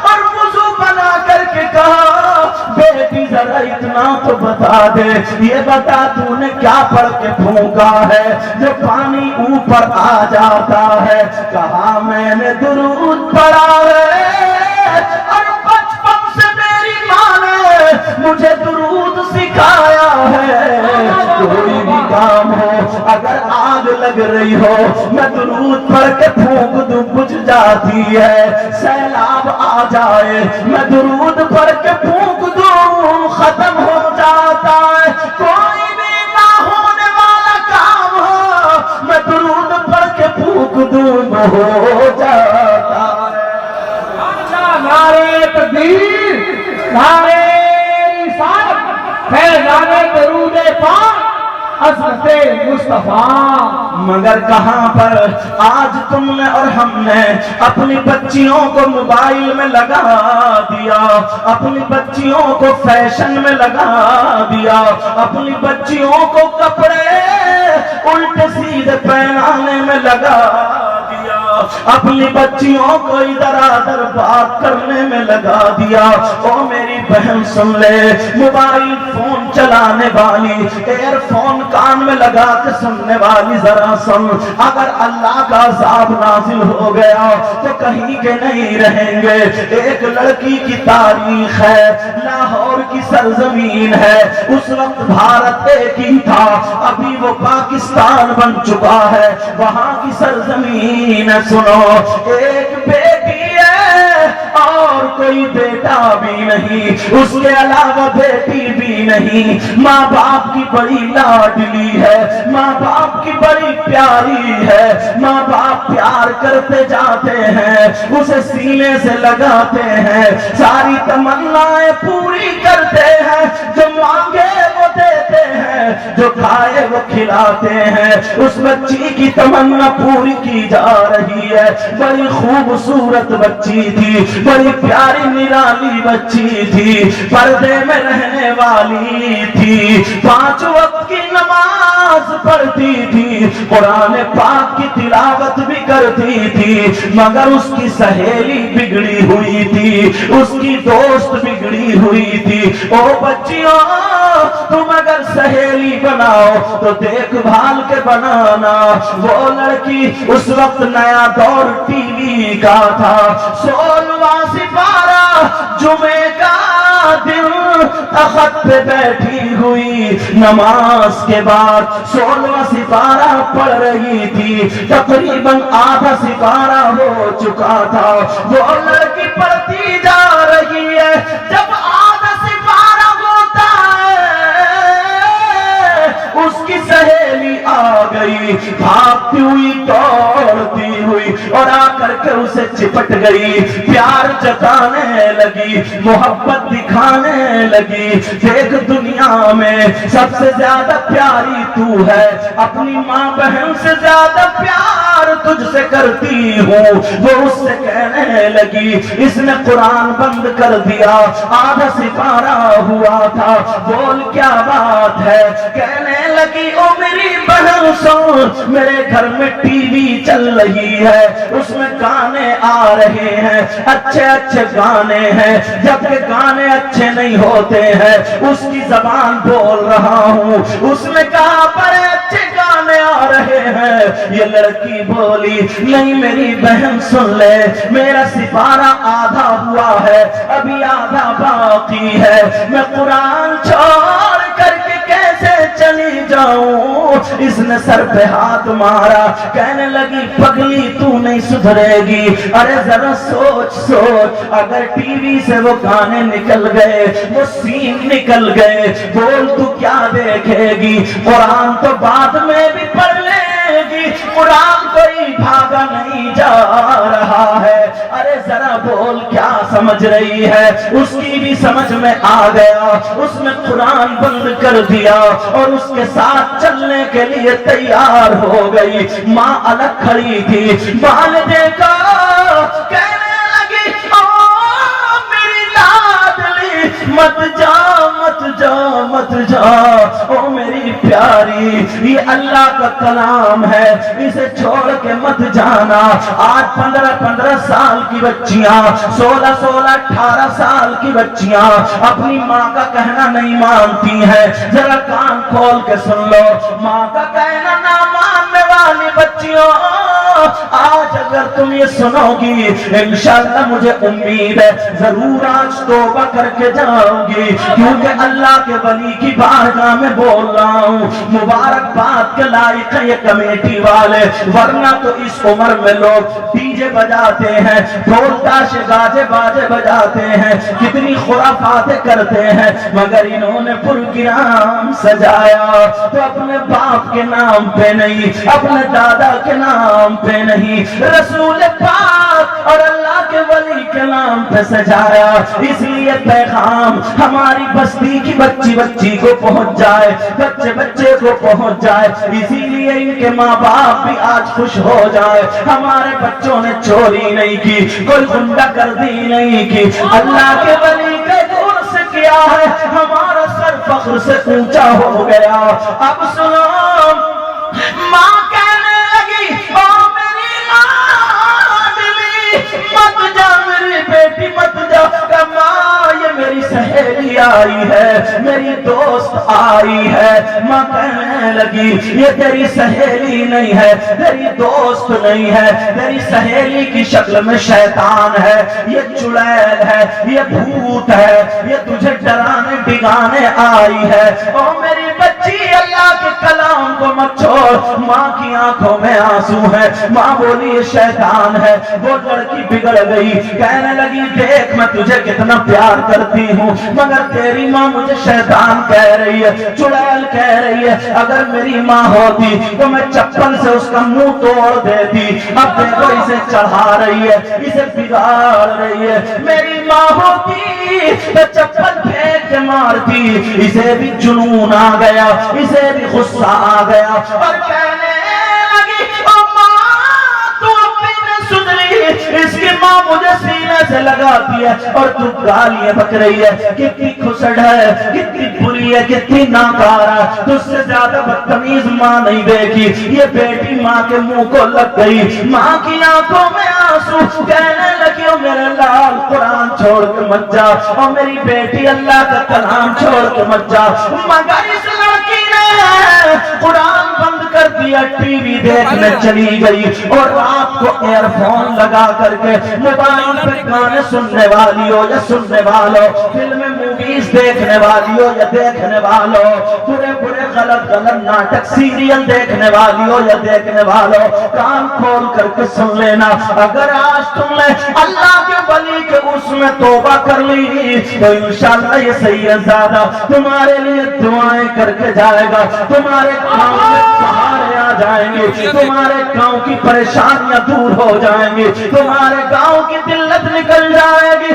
Speaker 1: اور وضو بنا کر کے کہا, بیٹی ذرا اتنا تو بتا دے, یہ بتا تو نے کیا پڑھ کے پھونکا ہے جو پانی اوپر آ جاتا ہے؟ کہا میں نے درود پڑھا ہے, اور بچپن سے میری ماں نے مجھے درود سکھایا ہے. کوئی بھی کام ہو, اگر آگ لگ رہی ہو, میں درود پڑھ کے پھونک دوں, بجھ جاتی ہے. سیلاب آ جائے, میں درود پڑھ کے پھونک دوں, ختم ہو جاتا ہے. کوئی بھی نہ ہونے والا کام ہو, میں درود پڑھ کے پھونک دوں, ہو جاتا ہے.
Speaker 2: نعرے تکبیر, نعرے رسالت, فیضان درود پاک حضرت مصطفیٰ.
Speaker 1: مگر کہاں پر آج تم نے اور ہم نے اپنی بچیوں کو موبائل میں لگا دیا, اپنی بچیوں کو فیشن میں لگا دیا, اپنی بچیوں کو کپڑے الٹے سیدھے پہنانے میں لگا دیا, اپنی بچیوں کو ادھر ادھر بات کرنے میں لگا دیا. او میری بہن سن لے, موبائل فون چلانے والی, ایئر فون کان میں لگا کے سننے والی, ذرا سن, اگر اللہ کا عذاب نازل ہو گیا تو کہیں کے نہیں رہیں گے. ایک لڑکی کی تاریخ ہے, لاہور کی سرزمین ہے, اس وقت بھارت ایک ہی تھا, ابھی وہ پاکستان بن چکا ہے, وہاں کی سرزمین ہے. سنو, ایک بیٹی ہے اور کوئی بیٹا بھی نہیں, اس کے علاوہ بیٹی بھی نہیں. ماں باپ کی بڑی لاڈلی ہے, ماں باپ کی بڑی پیاری ہے, ماں باپ پیار کرتے جاتے ہیں, اسے سینے سے لگاتے ہیں, ساری تمنائیں پوری کرتے ہیں, جو مانگے وہ دیتے ہیں. جو کھائے وہ کھلاتے ہیں. اس بچی کی تمنا پوری کی جا رہی ہے. بڑی خوبصورت بچی تھی, بڑی پیاری نرالی بچی تھی, پردے میں رہنے والی تھی, 5 وقت کی نماز پڑھتی تھی, قرآن پاک کی تلاوت بھی کرتی تھی, مگر اس کی سہیلی بگڑی ہوئی تھی, اس کی دوست بگڑی ہوئی تھی. او بچیوں, تم اگر سہیلی بناؤ تو دیکھ بھال کے بنانا. وہ لڑکی اس وقت نیا دور ٹی وی کا تھا, 16واں سپارہ جمعے کا دن تخت پہ بیٹھی ہوئی, نماز کے بعد 16واں سپارہ پڑھ رہی تھی. تقریباً آدھا سپارہ ہو چکا تھا. وہ لڑکی پڑھتی جا رہی ہے. جب آدھا سپارہ ہوتا ہے, اس کی سہیلی آ گئی, بھاگتی ہوئی دوڑتی ہوئی, اور آ کر کے اسے چپٹ گئی, پیار جتانے لگی, محبت دکھانے لگی. دیکھ, دنیا میں سب سے زیادہ پیاری تو ہے, اپنی ماں بہن سے زیادہ پیار تجھ سے کرتی ہوں. وہ اس سے کہنے لگی, اس نے قرآن بند کر دیا, آدھا سپارہ ہوا تھا, بول کیا بات ہے. کہنے لگی, او میری بہن سن, میرے گھر میں ٹی وی چل رہی ہے, اس میں گانے آ رہے ہیں, اچھے اچھے گانے ہیں, جبکہ گانے اچھے نہیں ہوتے ہیں, اس کی زبان بول رہا ہوں. اس نے کہا, بڑے اچھے گانے آ رہے ہیں. یہ لڑکی بولی, نہیں میری بہن سن لے, میرا سپارہ آدھا ہوا ہے, ابھی آدھا باقی ہے, میں قرآن چھوڑ کر کے کیسے چلی جاؤں. اس نے سر پہ ہاتھ مارا, کہنے لگی, پگلی تو نہیں سدھرے گی. ارے ذرا سوچ سوچ, اگر ٹی وی سے وہ گانے نکل گئے, وہ سین نکل گئے, بول تو کیا دیکھے گی. قرآن تو بعد میں بھی پڑھ لے گی, قرآن کوئی بھاگا نہیں جا رہا ہے. ارے ذرا بول کیا سمجھ رہی ہے. اس کی بھی سمجھ میں آ گیا, اس نے قرآن بند کر دیا اور اس کے ساتھ چلنے کے لیے تیار ہو گئی. ماں الگ کھڑی تھی, ماں نے دیکھا, کہنے لگی, او میری لاڈلی, مت جا مت جا مت جا, او میری پیاری, یہ اللہ کا کلام ہے, اسے چھوڑ کے مت جانا. آج 15 سال کی بچیاں, 16 18 سال کی بچیاں اپنی ماں کا کہنا نہیں مانتی ہیں. ذرا کان کھول کے سن لو, ماں کا کہنا نہ ماننے والی بچیوں, آج اگر تم یہ سنو گی, انشاءاللہ مجھے امید ہے ضرور آج توبہ کر کے جاؤں گی, کیونکہ اللہ کے ولی کی بارگاہ میں بول رہا ہوں. مبارکباد کے لائق ہے یہ کمیٹی والے, ورنہ تو اس عمر میں لوگ ڈی جے بجاتے ہیں, ڈھول تاشے گاجے باجے بجاتے ہیں, کتنی خرافاتیں کرتے ہیں, مگر انہوں نے پروگرام سجایا تو اپنے باپ کے نام پہ نہیں, اپنے دادا کے نام پہ نہیں, رسول پاک اور اللہ کے ولی کے نام پہ سجایا. اس لیے پیغام ہماری بستی کی بچی کو پہنچ جائے, بچے کو پہنچ جائے, اسی لیے ان کے ماں باپ بھی آج خوش ہو جائے. ہمارے بچوں نے چوری نہیں کی, کوئی غنڈہ گردی نہیں کی, اللہ کے ولی کے دور سے کیا ہے, ہمارا سر فخر سے اونچا ہو گیا. اب سنو, ماں کہنے لگی, او میری لاڈلی, مت جا میری بیٹی مت جا. ماں یہ میری سہیلی آئی ہے, میری دوست آئی ہے. ماں کہنے لگی, یہ تیری سہیلی نہیں ہے, تیری دوست نہیں ہے, تیری سہیلی کی شکل میں شیطان ہے, یہ چڑیل ہے, یہ بھوت ہے, یہ تجھے ڈرانے ڈگانے آئی ہے. او میری بچی, اللہ کے کلام ماں کو مت چھوڑ، ماں کی آنکھوں میں آنسو ہے، ماں بولی یہ شیطان ہے۔ وہ لڑکی بگڑ گئی، کہنے لگی دیکھ میں تجھے کتنا پیار کرتی ہوں، مگر تیری ماں مجھے شیطان کہہ رہی ہے، چڑیل کہہ رہی ہے، اگر میری ماں ہوتی تو میں چپل سے اس کا منہ توڑ دیتی، اب دیکھو اسے چڑھا رہی ہے، اسے بگاڑ رہی ہے، میری ماں ہوتی تو چپل پھینک کے مارتی۔ اسے بھی جنون آ گیا، اسے بھی غصہ آ گیا اور کہنے لگی او ماں تو اپنی نے سدھری، اس کی ماں مجھے سینے سے لگاتی ہے اور تو گالیاں بک رہی ہے، کتنی کھسڑ ہے، کتنی بری ہے، کتنی ناکار ہے، تجھ سے زیادہ بدتمیز ماں نہیں دیکھی۔ یہ بیٹی ماں کے منہ کو لگ گئی، ماں کی آنکھوں میں آنسو، کہنے لگی او میرے لال قرآن چھوڑ کے مت جا، اور میری بیٹی اللہ کا کلام چھوڑ کے مت جا۔ مگر اس لڑکی نے قرآن بند کر دیا، ٹی وی دیکھنے چلی گئی اور رات کو ایئر فون لگا کر کے موبائل پہ گانے سننے والی ہو یا سننے والوں، فلمیں موویز دیکھنے والی ہو یا دیکھنے والوں، برے برے غلط غلط ناٹک سیریل دیکھنے والی ہو یا دیکھنے والوں، کان کھول کر کے سن لینا، اگر آج تم نے اللہ کے ولی کے اس میں توبہ کر لی تو انشاءاللہ یہ سید زادہ تمہارے لیے دعائیں کر کے جائے گا، تمہارے گاؤں میں سہارے آ جائیں گے، تمہارے گاؤں کی پریشانیاں دور ہو جائیں گی، تمہارے گاؤں کی دلت نکل جائے گی۔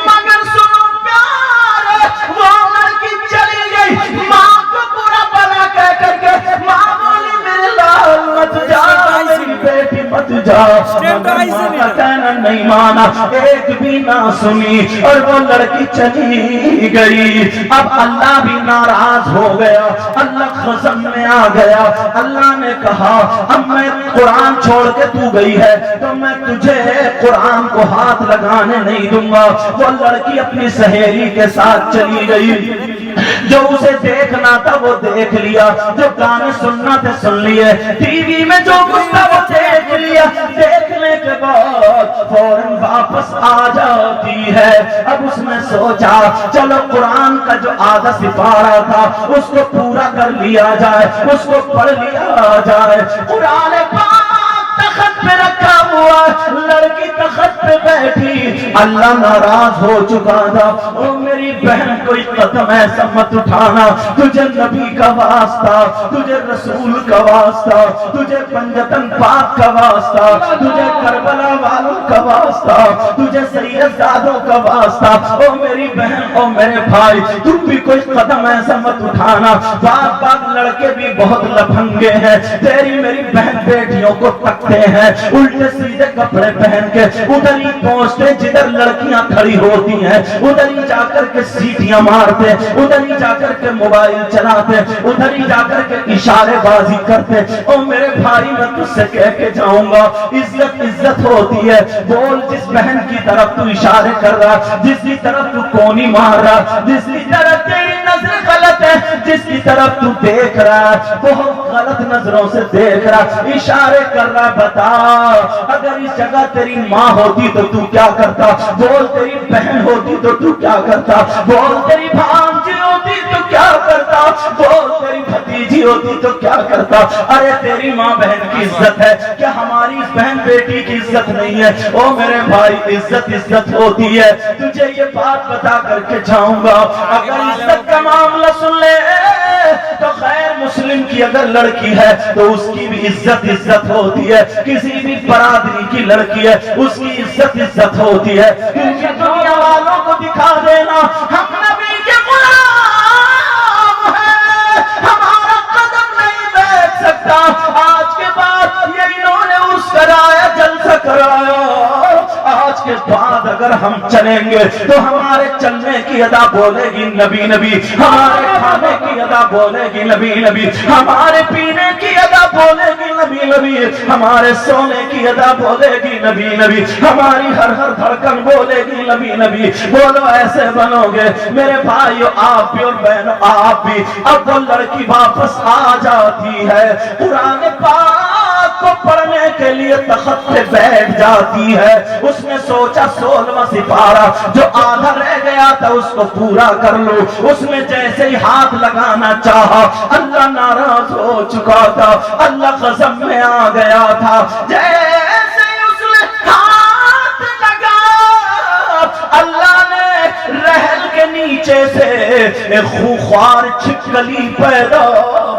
Speaker 1: مگر سنو پیار، وہ لڑکی چلی گئی، ماں کو برا بھلا کہہ کر کے، ماں بولی میرے لال مت جا، میری بیٹی مت جا، مگر ماں کا کہنا نہیں مانا، ایک بھی نہ سنی اور وہ لڑکی چلی گئی۔ اب اللہ بھی ناراض ہو گیا، اللہ غضب میں آ گیا، اللہ نے کہا اب میں قرآن چھوڑ کے تو گئی ہے تو میں تجھے قرآن کو ہاتھ لگانے نہیں دوں گا۔ وہ لڑکی اپنی سہیلی کے ساتھ چلی گئی، جو اسے دیکھنا تھا وہ دیکھ لیا، جو گانے سننا تھے سن لیے، ٹی وی میں جو کچھ تھا وہ دیکھ لیا، دیکھنے کے بعد فوراً واپس آ جاتی ہے۔ اب اس نے سوچا چلو قرآن کا جو آدھا سپارہ تھا اس کو پورا کر لیا جائے، اس کو پڑھ لیا جائے۔ قرآن پاک تخت پہ رکھا ہوا، لڑکی تخت پہ بیٹھی، اللہ ناراض ہو چکا تھا، او میری بہن کوئی قدم ایسا مت اٹھانا، تجھے نبی کا واسطہ، تجھے رسول کا واسطہ، تجھے پنجتن پاک کا واسطہ، تجھے کربلا والوں کا واسطہ، تجھے سید زادوں کا واسطہ، او میری بہن او میرے بھائی تم بھی کوئی قدم ایسا مت اٹھانا۔ بعض لڑکے بھی بہت لپھنگے ہیں، تیری میری بہن بیٹیوں کو تکتے ہیں الٹے سیدھے کپڑے پہن کے، ادھر ہی پہنچتے جدھر لڑکیاں کھڑی ہوتی ہیں، ادھر ہی جا کر کے سیٹیاں مارتے، ادھر ہی جا کر کے موبائل چلاتے، ادھر ہی جا کر کے اشارے بازی کرتے۔ او میرے بھائی میں تجھ سے کہہ کے جاؤں گا، عزت عزت ہوتی ہے، بول جس بہن کی طرف تو اشارے کر رہا، جس کی طرف تو کونی مار رہا، جس کی طرف تیری نظر غلط ہے، جس کی طرف تو دیکھ رہا ہے بہت غلط نظروں سے دیکھ رہا، اشارے کر رہا، بتا اگر اس جگہ تیری ماں ہوتی تو تو کیا کرتا، بول تیری بہن ہوتی تو تو کیا کرتا، بول تیری بھانجی ہوتی تو کیا کرتا، بول تیری بھتیجی ہوتی تو کیا کرتا۔ ارے تیری ماں بہن کی عزت ہے کیا ہماری اس بہن بیٹی کی عزت نہیں ہے؟ او میرے بھائی عزت عزت ہوتی ہے، تجھے یہ بات بتا کر کے جاؤں گا، اگر عزت کا معاملہ سن لے تو غیر مسلم کی اگر لڑکی ہے تو اس کی بھی عزت عزت ہوتی ہے، کسی بھی برادری کی لڑکی ہے اس کی عزت عزت ہوتی ہے، کیونکہ دنیا والوں کو دکھا دینا ہم نبی کے غلام ہیں، ہمارا قدم نہیں بیٹھ سکتا، آج کے بعد یہ انہوں نے اس کرایا جلسہ کرایا، آج کے بعد اگر ہم چلیں گے تو ہمارے چلنے کی ادا بولے گی نبی نبی، ہمارے کھانے کی ادا بولے گی نبی نبی، ہمارے پینے کی ادا بولے گی نبی نبی، ہمارے سونے کی ادا بولے گی نبی نبی، ہماری ہر ہر دھڑکن بولے گی نبی نبی۔ بولو ایسے بنو گے میرے بھائیو، آپ بھی اور بہنوں آپ بھی۔ اب وہ لڑکی واپس آ جاتی ہے، قرآن پاک کو پڑھنے کے لیے تخت پہ بیٹھ جاتی ہے. اس نے سوچا 16واں سپارہ جو آدھا رہ گیا تھا اس کو پورا کر لو. اس نے جیسے ہی ہاتھ لگانا چاہا اللہ ناراض ہو چکا تھا, اللہ غضب میں آ گیا تھا. جیسے ہی اس نے ہاتھ لگا اللہ نے رحل کے نیچے سے ایک خوخوار چھپکلی پیدا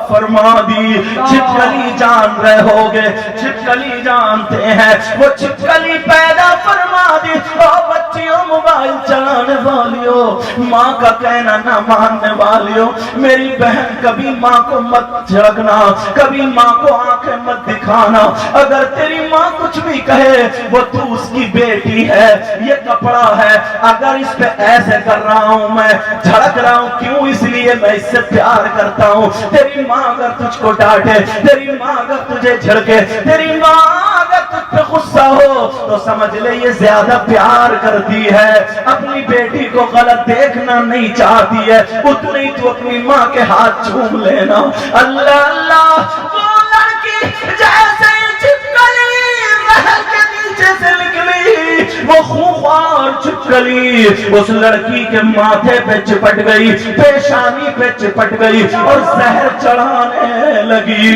Speaker 1: فرما دی. چھپکلی جان رہے ہوگے, چھپکلی جانتے ہیں, وہ چھپکلی پیدا فرما دی. اور بچیوں موبائل چلانے والیوں, ماں کا کہنا نہ ماننے والیوں, میری بہن کبھی ماں کو مت جھڑکنا, کبھی ماں کو آنکھیں مت دکھانا. اگر تیری ماں کچھ بھی کہے وہ تو اس کی بیٹی ہے, یہ کپڑا ہے, اگر اس پہ ایسے کر رہا ہوں میں جھڑک رہا ہوں کیوں, اس لیے میں اس سے پیار کرتا ہوں. تیری ماں اگر تجھ کو ڈانٹے, تیری ماں اگر تجھے جھڑکے, تیری ماں اگر تجھ پہ غصہ ہو تو سمجھ لے یہ زیادہ پیار کرتی ہے, اپنی بیٹی کو غلط دیکھنا نہیں چاہتی ہے. اتنے ہی تو اپنی ماں کے ہاتھ چوم لینا. اللہ اللہ, وہ لڑکی جیسے چھپکلی رحل کے نیچے سے نکلی, وہ خوخوار چھپکلی اس لڑکی کے ماتھے پہ چپٹ گئی, پیشانی پہ چپٹ گئی اور زہر چڑھانے لگی,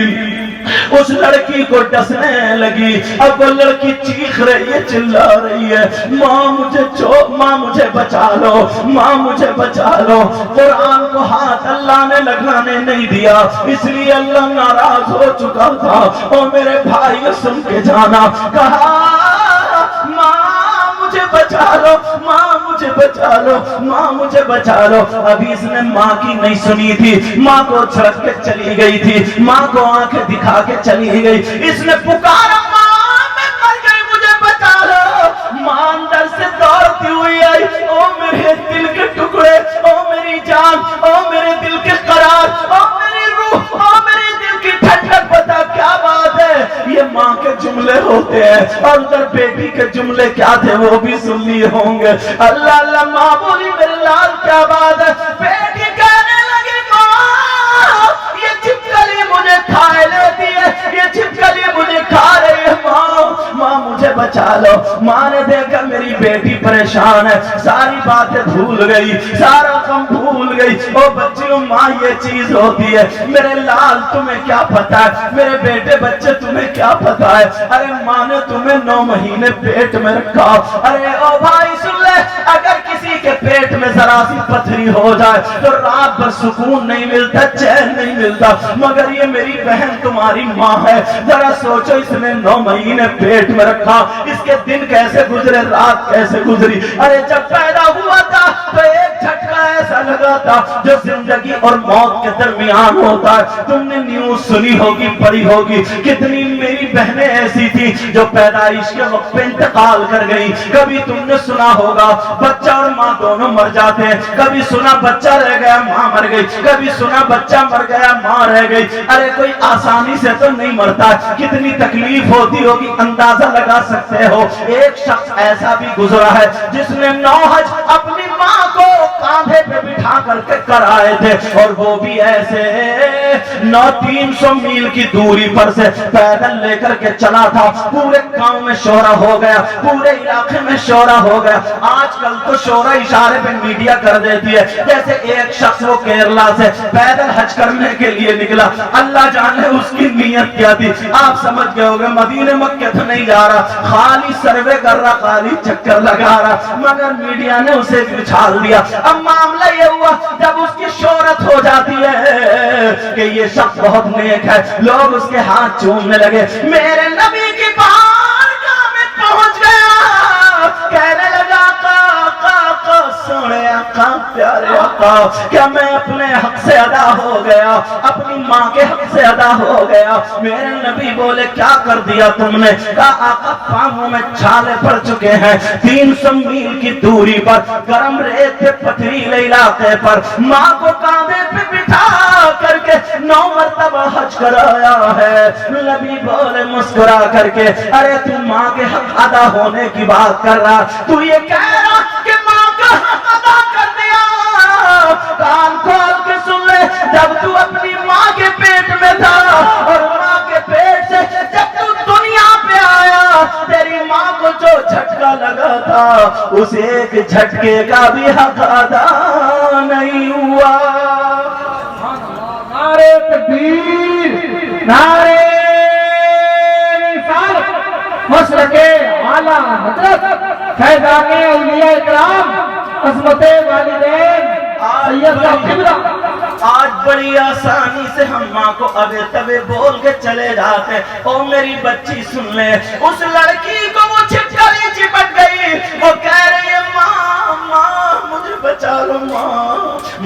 Speaker 1: اس لڑکی کو ڈسنے لگی. اب وہ لڑکی چیخ رہی ہے, چلا رہی ہے, ماں مجھے ماں مجھے بچا لو, ماں مجھے بچا لو. قرآن کو ہاتھ اللہ نے لگانے نہیں دیا, اس لیے اللہ ناراض ہو چکا تھا. اور میرے بھائی سن کے جانا, کہا ماں مجھے بچا لو, ماں مجھے بچا لو, ماں مجھے بچا لو. ابھی اس نے ماں کی نہیں سنی تھی, ماں کو چھڑک کے چلی گئی تھی, ماں کو آنکھیں دکھا کے چلی گئی. اس نے پکارا ماں میں مر گئی مجھے بچا لو. ماں اندر سے دوڑتی ہوئی آئی, او میرے دل کے ٹکڑے, او میری جان, او میرے دل کے قرار, او میری روح, او میرے دل کی ٹھنڈک, بتا کیا بات ہے. یہ ماں کے جملے ہوتے ہیں, اور ادھر بیٹی کے جملے کیا تھے وہ بھی سن لیے ہوں گے. اللہ اللہ, ماں بولی میرے لال کیا بات ہے. بیٹی کہنے لگی ماں یہ چھپکلی مجھے کھائے لیتی ہے, یہ چھپکلی مجھے کھا رہی ہے, ماں مجھے بچا لو. ماں نے دیکھا میری بیٹی پریشان ہے, ساری باتیں بھول گئی, سارا غم بھول گئی. او بچیوں, ماں یہ چیز ہوتی ہے. میرے لال تمہیں کیا پتا ہے, میرے بیٹے بچے تمہیں کیا پتا ہے. ارے ماں نے تمہیں 9 مہینے پیٹ میں رکھا. ارے او بھائی سن لے, اگر کسی کے پیٹ میں ذرا سی پتھری ہو جائے تو رات بھر سکون نہیں ملتا, چین نہیں ملتا, مگر یہ میری بہن تمہاری ماں ہے. ذرا سوچو, اس نے 9 مہینے پیٹ میں رکھا, اس کے دن کیسے گزرے, رات کیسے گزری. ارے جب پیدا ہوا تھا تو ایک جھٹکا ایسا لگا تھا جو زندگی اور موت کے درمیان ہوتا ہے. تم نے نیوز سنی ہوگی, پڑھی ہوگی, کتنی میری بہنیں ایسی تھی جو پیدائش کے وقت پہ انتقال کر گئی. کبھی تم نے سنا ہوگا بچہ اور ماں دونوں مر جاتے ہیں, کبھی سنا بچہ رہ گیا ماں مر گئی, کبھی سنا بچہ مر گیا ماں رہ گئی. ارے کوئی آسانی سے تو نہیں مرتا, کتنی تکلیف ہوتی ہوگی اندازہ لگا سکتے ہو. ایک شخص ایسا بھی گزرا ہے جس نے 9 حج اپنی ماں کو کاندھے پہ بٹھا کر کے کرائے تھے, اور وہ بھی ایسے 300 میل کی دوری پر سے پیدل لے کر کے چلا تھا. پورے گاؤں میں شورا ہو گیا, پورے علاقے میں شورا ہو گیا. آج کل تو شورا اشارے پہ میڈیا کر دیتی ہے. جیسے ایک شخص وہ کیرلا سے پیدل حج کرنے کے لیے نکلا, اللہ جانے اس کی نیت کیا تھی. آپ سمجھ گئے ہوگے, مدینے مکہ تو نہیں جا رہا, خالی سروے کر رہا, خالی چکر لگا رہا, مگر میڈیا نے اسے اچھال دیا. اب معاملہ یہ ہوا جب اس کی شہرت ہو جاتی ہے کہ یہ شخص بہت نیک ہے, لوگ اس کے ہاتھ چومنے لگے. میرے نبی کی بارگاہ میں پہنچ گیا, کہنے لگا سونے آقا, پیارے آقا, کیا میں اپنے حق سے ادا ہو گیا, اپنی ماں کے حق سے ادا ہو گیا. میرے نبی بولے کیا کر دیا تم نے. کہا آقا پاؤں میں چھالے پڑ چکے ہیں, 300 میل کی دوری پر گرم ریت پہ پتھریلے علاقے پر ماں کو کاندھے پہ بٹھا کر کے 9 مرتبہ حج کرایا ہے. نبی بولے مسکرا کر کے, ارے تو ماں کے حق ادا ہونے کی بات کر رہا, تو یہ کہہ رہا کہ ماں کا حق ادا کر دیا. کان کھول کے سن لے, جب تو اپنی ماں کے پیٹ میں تھا اور ماں کے پیٹ سے جب تو جھٹکا لگا تھا اس ایک جھٹکے کا بھی حق ادا نہیں ہوا۔
Speaker 2: نعرہ تکبیر، نعرہ رسالت، مسلک اعلیٰ حضرت فیضان اولیاء اکرام عظمت والدین سید صاحب قبلہ۔
Speaker 1: آج بڑی آسانی سے ہم ماں کو ابے تبے بول کے چلے جاتے ہیں۔ او میری بچی سن لے، اس لڑکی کو وہ چھپکلی چپٹ گئی، وہ کہہ رہی ہے ماں ماں مجھے بچا لو ماں۔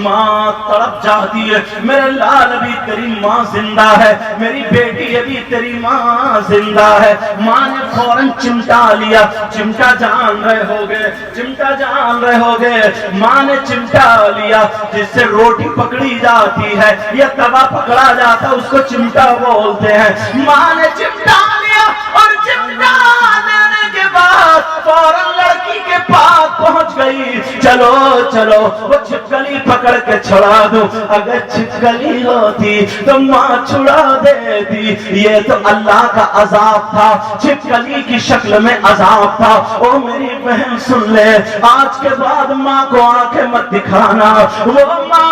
Speaker 1: ماں تڑپ جاتی ہے، میرے لال ابھی تیری ماں زندہ ہے، میری بیٹی ابھی تیری ماں زندہ ہے۔ ماں نے فوراً چمٹا لیا، چمٹا جان رہے ہوگے، چمٹا جان رہے ہوگے، ماں نے چمٹا لیا جس سے روٹی پکڑی جاتی ہے یا توا پکڑا جاتا ہے، اس کو چمٹا بولتے ہیں۔ ماں نے چمٹا لیا اور چمٹا لینے کے بعد فوراً لڑکی کے پاس پہنچ گئی۔ چلو چلو وہ چھپکلی پکڑ کے چھڑا دو، اگر چھپکلی ہوتی تو ماں چھڑا دیتی۔ یہ تو اللہ کا عذاب تھا، چھپکلی کی شکل میں عذاب تھا۔ او میری بہن سن لے، آج کے بعد ماں کو آنکھیں مت دکھانا۔ وہ ماں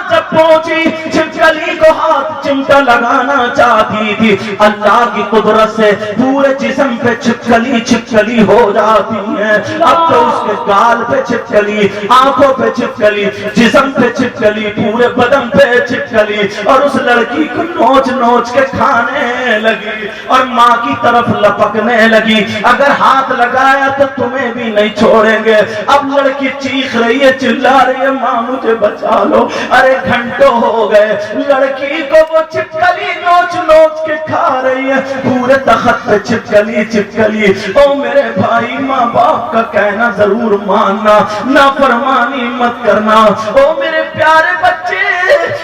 Speaker 1: جب پہنچی چھپکلی کو ہاتھ چمٹا لگانا چاہتی تھی، اللہ کی قدرت سے پورے جسم پہ چھپکلی چھپکلی ہو جاتی ہے۔ اب تو اس کے گال پہ چھپکلی، آنکھوں پہ چھپکلی، جسم پہ چھپکلی، پورے بدن پہ چھپکلی، اور اس لڑکی کو نوچ نوچ کے کھانے لگی اور ماں کی طرف لپکنے لگی۔ اگر ہاتھ لگایا تو تمہیں بھی نہیں چھوڑیں گے۔ اب لڑکی چیخ رہی ہے، چلا رہی ہے ماں مجھے بچا لو۔ ارے گھنٹوں ہو گئے، لڑکی کو وہ چھپکلی نوچ نوچ کے کھا رہی ہے، پورے تخت پہ چھپکلی چھپکلی۔ او میرے بھائی، ماں باپ کا کہنا ضرور ماننا، نافرمانی مت کرنا۔ او میرے پیارے بچے،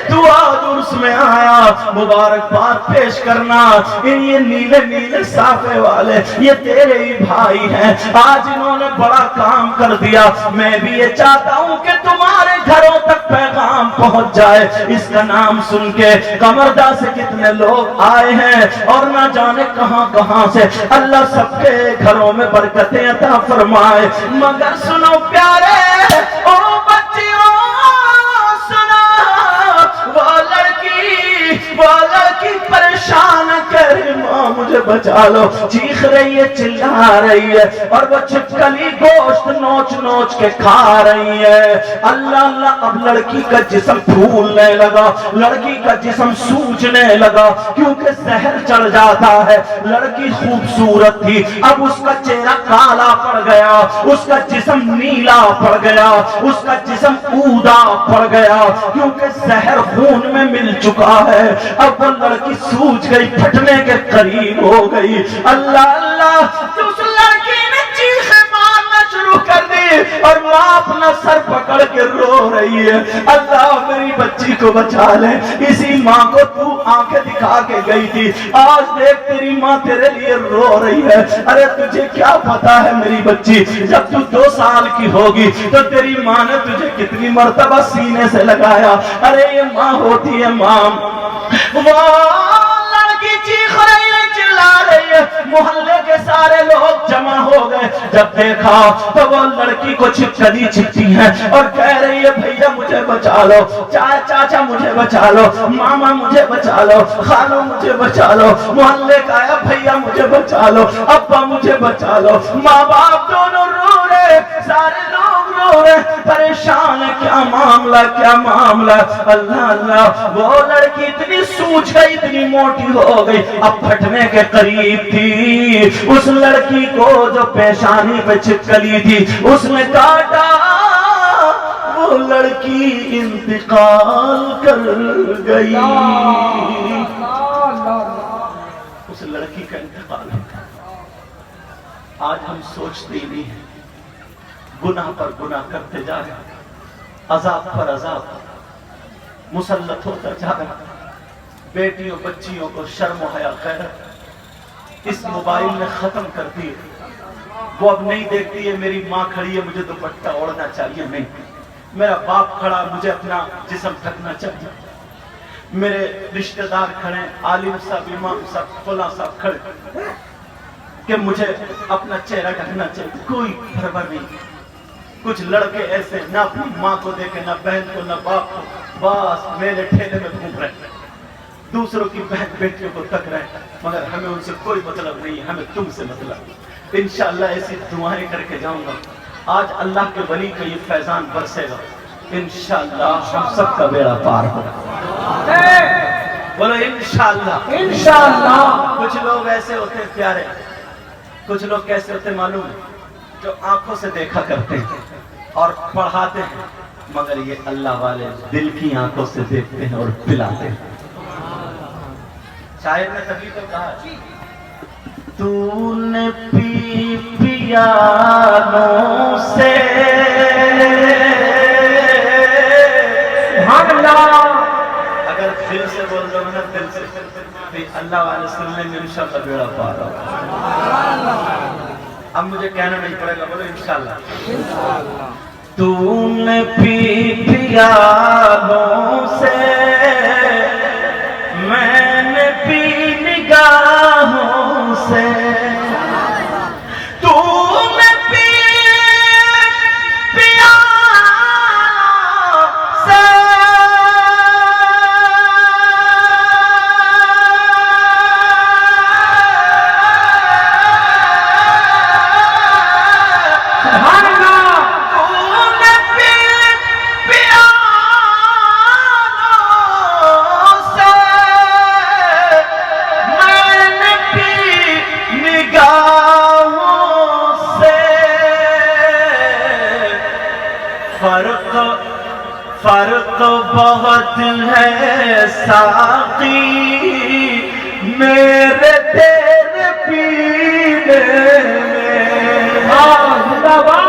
Speaker 1: تو آج عرس میں آیا، مبارکباد پیش کرنا۔ یہ نیلے نیلے صافے والے یہ تیرے ہی بھائی ہیں، آج انہوں نے بڑا کام کر دیا۔ میں بھی یہ چاہتا ہوں کہ تمہارے گھروں تک پیغام پہنچ جائے۔ اس کا نام سن کے قمردہ سے کتنے لوگ آئے ہیں اور نہ جانے کہاں کہاں سے۔ اللہ سب کے گھروں میں برکتیں عطا فرمائے۔ مگر سنو پیارے، او بچیوں سنو، وہ لڑکی پریشان کر ماں مجھے بچا لو، چیخ رہی ہے، چلا رہی ہے، اور وہ چھپکلی گوشت نوچ نوچ کے کھا رہی ہے۔ اللہ اللہ، اب لڑکی کا جسم پھولنے لگا، لڑکی کا جسم سوجنے لگا، کیونکہ زہر چڑھ جاتا ہے۔ لڑکی خوبصورت تھی، اب اس کا چہرہ کالا پڑ گیا، اس کا جسم نیلا پڑ گیا، اس کا جسم اودا پڑ گیا، کیونکہ زہر خون میں مل چکا ہے۔ اب وہ لڑکی سوج گئی، پھٹنے کے قریب ہو گئی۔ اللہ اللہ، اس لڑکی نے چیخیں مارنا شروع کر دی اور ماں اپنا سر پکڑ کے رو رہی ہے۔ اللہ میری بچی کو بچا لے، اسی ماں کو تو آنکھیں دکھا کے گئی تھی، آج دیکھ تیری ماں تیرے لیے رو رہی ہے۔ ارے تجھے کیا پتا ہے میری بچی، جب تو 2 سال کی ہوگی تو تیری ماں نے تجھے کتنی مرتبہ سینے سے لگایا۔ ارے یہ ماں ہوتی ہے ماں۔ وہ لڑکی چیخ رہی ہے، چلا رہی ہے، محلے کے سارے لوگ جمع ہو گئے۔ جب دیکھا تو وہ لڑکی کو چھپکلی چھپتی ہے اور کہہ رہی ہے بھیا مجھے بچا لو، چاچا مجھے بچا لو، ماما مجھے بچا لو، خالو مجھے بچا لو۔ محلے کا آیا بھیا مجھے بچا لو، ابا مجھے بچا لو۔ ماں باپ دونوں رو رہے، سارے لوگ رو رہے، پریشان ہے، کیا معاملہ کیا معاملہ۔ اللہ اللہ، وہ لڑکی اتنی سوچ گئی، اتنی موٹی ہو گئی، اب پھٹنے کے قریب تھی۔ اس لڑکی کو جو پیشانی پہ چھپکلی تھی اس نے کاٹا، وہ لڑکی انتقال کر گئی۔ اس لڑکی کا انتقال ہو گیا۔ آج ہم سوچتے ہی نہیں ہیں، گناہ پر گناہ کرتے جا رہے ہیں، عذاب پر عذاب مسلط ہوتا جا رہا ہے۔ بیٹیوں بچیوں کو شرم و حیا غیرت اس موبائل نے ختم کر دی۔ وہ اب نہیں دیکھتی ہے میری ماں کھڑی ہے مجھے دوپٹہ اوڑھنا چاہیے، نہیں، میرا باپ کھڑا مجھے اپنا جسم ڈھکنا چاہیے، میرے رشتہ دار کھڑے، عالم صاحب، امام صاحب، فلاں صاحب کھڑے، کہ مجھے اپنا چہرہ ڈھکنا چاہیے، کوئی پرواہ نہیں۔ کچھ لڑکے ایسے نہ اپنی ماں کو دیکھے، نہ بہن کو، نہ باپ کو، بس میرے ٹھیلے میں گھوم رہے ہیں، دوسروں کی بہن بیٹیوں کو تک رہے ہیں، مگر ہمیں ان سے کوئی مطلب نہیں، ہمیں تم سے مطلب۔ انشاءاللہ ایسی دعائیں کر کے جاؤں گا، آج اللہ کے ولی کا یہ فیضان برسے گا، انشاءاللہ ہم سب کا بیڑا پار ہوگا۔ بولو انشاءاللہ۔
Speaker 2: انشاءاللہ۔
Speaker 1: کچھ لوگ ایسے ہوتے ہیں پیارے، کچھ لوگ کیسے ہوتے معلوم ہے، جو آنکھوں سے دیکھا کرتے ہیں اور پڑھاتے ہیں، مگر یہ اللہ والے دل کی آنکھوں سے دیکھتے ہیں اور پلاتے ہیں۔ شاعر نے تبھی تو کہا، تو نے پی پیانوں سے
Speaker 2: سبحان اللہ۔
Speaker 1: اگر دل سے بول دو نا، دل سے، اللہ والے سننے میں انشاءاللہ بیڑا پار ہوگا۔ اب مجھے کہنا نہیں پڑے گا، بولو انشاءاللہ۔ تو نے پی پیانوں سے، میں نے پی نگاہوں سے، تو نے پی پیانوں سے، فرق بہت ہے ساقی میرے تیرے پینے میں۔
Speaker 2: زندہ باد۔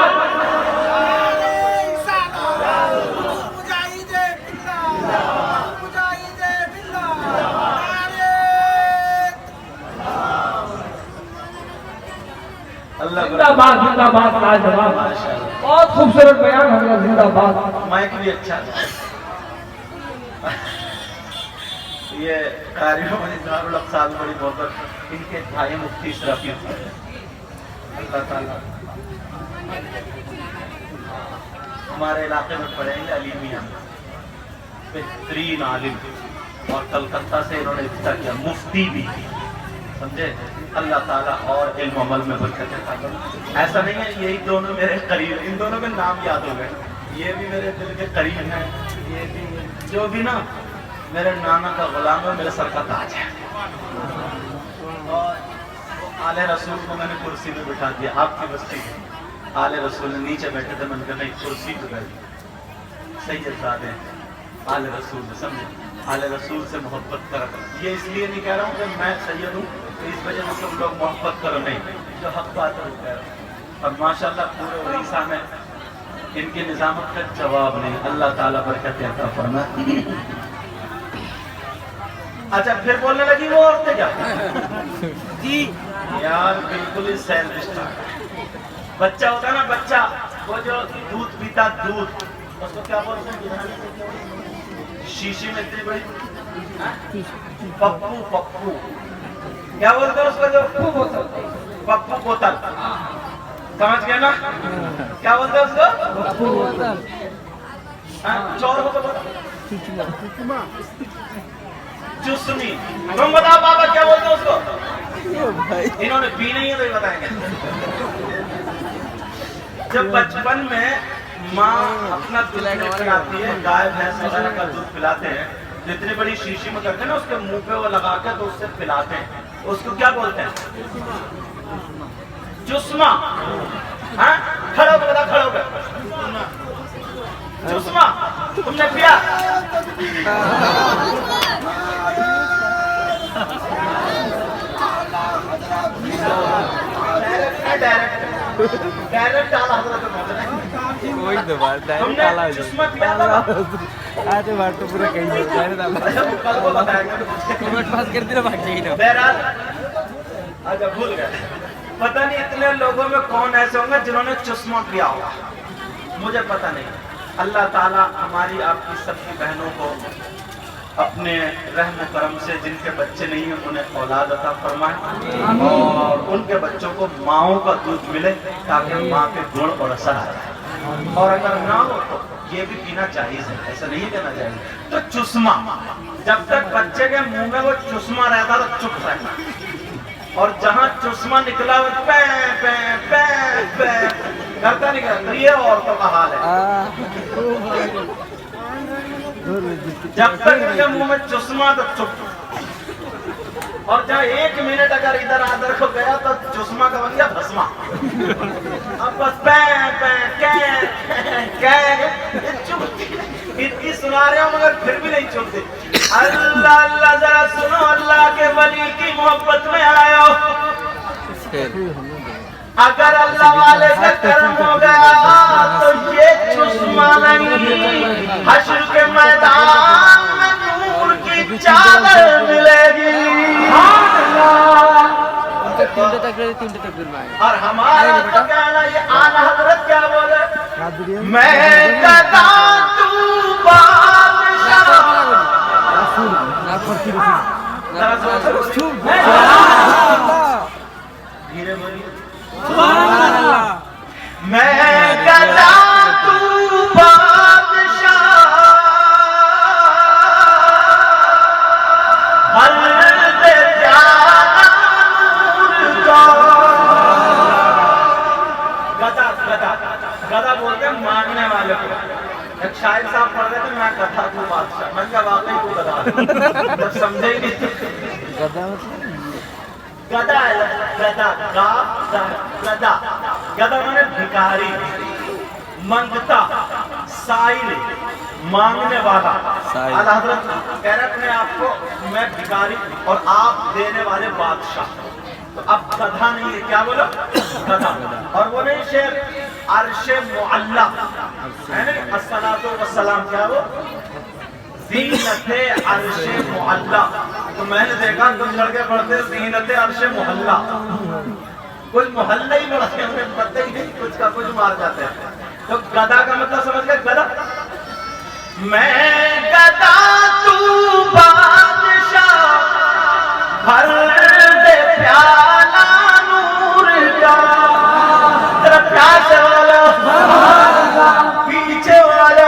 Speaker 2: زندہ باد، زندہ باد، لاجواب، بہت خوبصورت بیان حضرت، زندہ باد۔
Speaker 1: مائک بھی اچھا، یہ قاریوں میں اظہار الافضال بڑی محبت، ان کے بھائی مفتی اسرافی ہوتے ہیں، اللہ تعالیٰ ہمارے علاقے میں پڑھیں گے، علی میاں بہترین عالم، اور کلکتہ سے انہوں نے افتتاح کیا، مفتی بھی، سمجھے؟ اللہ تعالیٰ اور علم عمل میں برکت عطا کرے۔ ایسا نہیں ہے یہی دونوں میرے قریب، ان دونوں کے نام یاد ہو گئے، یہ بھی میرے دل کے قریب ہیں، یہ بھی جو بھی نا میرے نانا کا غلام ہے، میرے سر کا تاج ہے۔ اور آل رسول کو میں نے کرسی میں بٹھا دیا، آپ کی بستی میں آل رسول نے نیچے بیٹھے تھے، میں نے کہا نہیں کرسی پہ بیٹھ، سید زادے آل رسول نے، سمجھے؟ آل رسول سے محبت کرا، یہ اس لیے نہیں کہہ رہا ہوں کہ میں سید ہوں تو اس وجہ سے سب لوگ محبت کرو، نہیں، جو حق بات ہے وہ کہہ رہا ہوں۔ اور ماشاءاللہ پورے اڑیسہ میں ان کی نظامت کا جواب نہیں، اللہ تعالیٰ برکت عطا فرمائے۔ اچھا پھر بولنے لگی وہ عورتیں کیا؟ جی یار بالکل ہی سیلفش، بچہ ہوتا نا بچہ، وہ جو دودھ پیتا، دودھ اس کو کیا بولتے ہیں؟ شیشی میں اتنی بڑی پپو، پپو کیا بولتے ہیں اس کو؟ جو پپو بوتل، سمجھ گئے نا کیا بولتے ہیں اس کو؟ چور کو چسمی، تم بتاؤ بابا کیا بولتے ہیں اس کو؟ انہوں نے پی نہیں ہے تو یہ بتائیں گے۔ جب بچپن میں ماں اپنا دودھ پلاتی ہے، گائے بھینس وغیرہ کا دودھ پلاتے ہیں، جتنی بڑی شیشی میں کرتے ہیں نا اس کے منہ پہ وہ لگا کے تو اس سے پلاتے ہیں، اس کو کیا بولتے ہیں؟ چشمہ۔ ہاں کھڑا ہو کے بتا، کھڑا ہو کے چشمہ تم نے پیا؟ ڈائریکٹ ڈالا حضرت
Speaker 3: کوئی دوبارہ ڈائریکٹ ڈالا ہے
Speaker 1: چشمہ پیا تھا
Speaker 3: آج بات تو پورا کہیں نہیں ڈائریکٹ ڈالا
Speaker 1: کل کو بتائیں گے
Speaker 3: کمنٹ پاس کر دینا بھاگ جائیے نا
Speaker 1: بہرحال اچھا بھول گئے، پتہ نہیں اتنے لوگوں میں کون ایسے ہوں گے جنہوں نے چشمہ پیا ہوگا، مجھے پتہ نہیں۔ اللہ تعالیٰ ہماری آپ کی سب کی بہنوں کو اپنے رحم و کرم سے جن کے بچے نہیں ہیں انہیں اولاد عطا فرمائے اور ان کے بچوں کو ماؤں کا دودھ ملے تاکہ ماں کے گڑ اور اثر آ جائے، اور اگر نہ ہو تو یہ بھی پینا جائز ہے، ایسا نہیں کہنا چاہیے۔ تو چشمہ، جب تک بچے کے منہ میں وہ چشمہ رہتا تو چپ رہتا، اور جہاں چشمہ نکلا وہ پے پے پے پے کرتا نکلا، یہ عورتوں کا حال ہے۔ جب تک ان کے منہ میں چشمہ تو چپ، اور جہاں 1 منٹ اگر ادھر ادھر کو گیا تو چشمہ کا بن گیا بھسما، اب بس پے پے چپ، اتنی سنا رہے ہو مگر پھر بھی نہیں چپتے۔ اللہ اللہ ذرا سنو، اللہ کے ولی کی محبت میں آئے ہو، اگر اللہ والے کا کرم ہو گیا تو یہ چشمہ نہیں، حشر کے میدان میں نور کی چادر ملے گی۔ اور ہمارا تو کہنا یہ اعلیٰ حضرت کیا بولے، میں گدا تو بادشاہ، دھیرے بولیے، میں گدا تو بادشاہ، مرد پیارا نور کا۔ گدا گدا گدا بولتے ہیں مانگنے والے کو۔ ایک شاعر صاحب پڑھ رہے تھے، میں گدا تو بادشاہ، میں کہا واقعی تو گدا، جب سمجھے ہی نہیں۔ گدا ہے، گدا گدا گدا مانے بھکاری، منگتا، سائل، مانگنے والا۔ اعلیٰ حضرت کہہ رہے اپنے آپ کو میں بھکاری اور آپ دینے والے بادشاہ، تو اب گدھا نہیں ہے، کیا بولو، گدھا۔ اور وہ نہیں شعر عرش معلی ہے نا، الصلاۃ والسلام، کیا وہ زینت عرش معلی۔ تو میں نے دیکھا کچھ لڑکے پڑھتے زینت عرش محلہ، کوئی محلہ ہی پڑھتے ہیں، انہیں پتہ ہی نہیں، کچھ کا کچھ مار جاتے ہیں۔ تو گدا کا مطلب سمجھ گئے، گدا، میں گدا تو بادشاہ، مرد پیارا نور کا۔ ذرا پیار سے والا پیچھے والا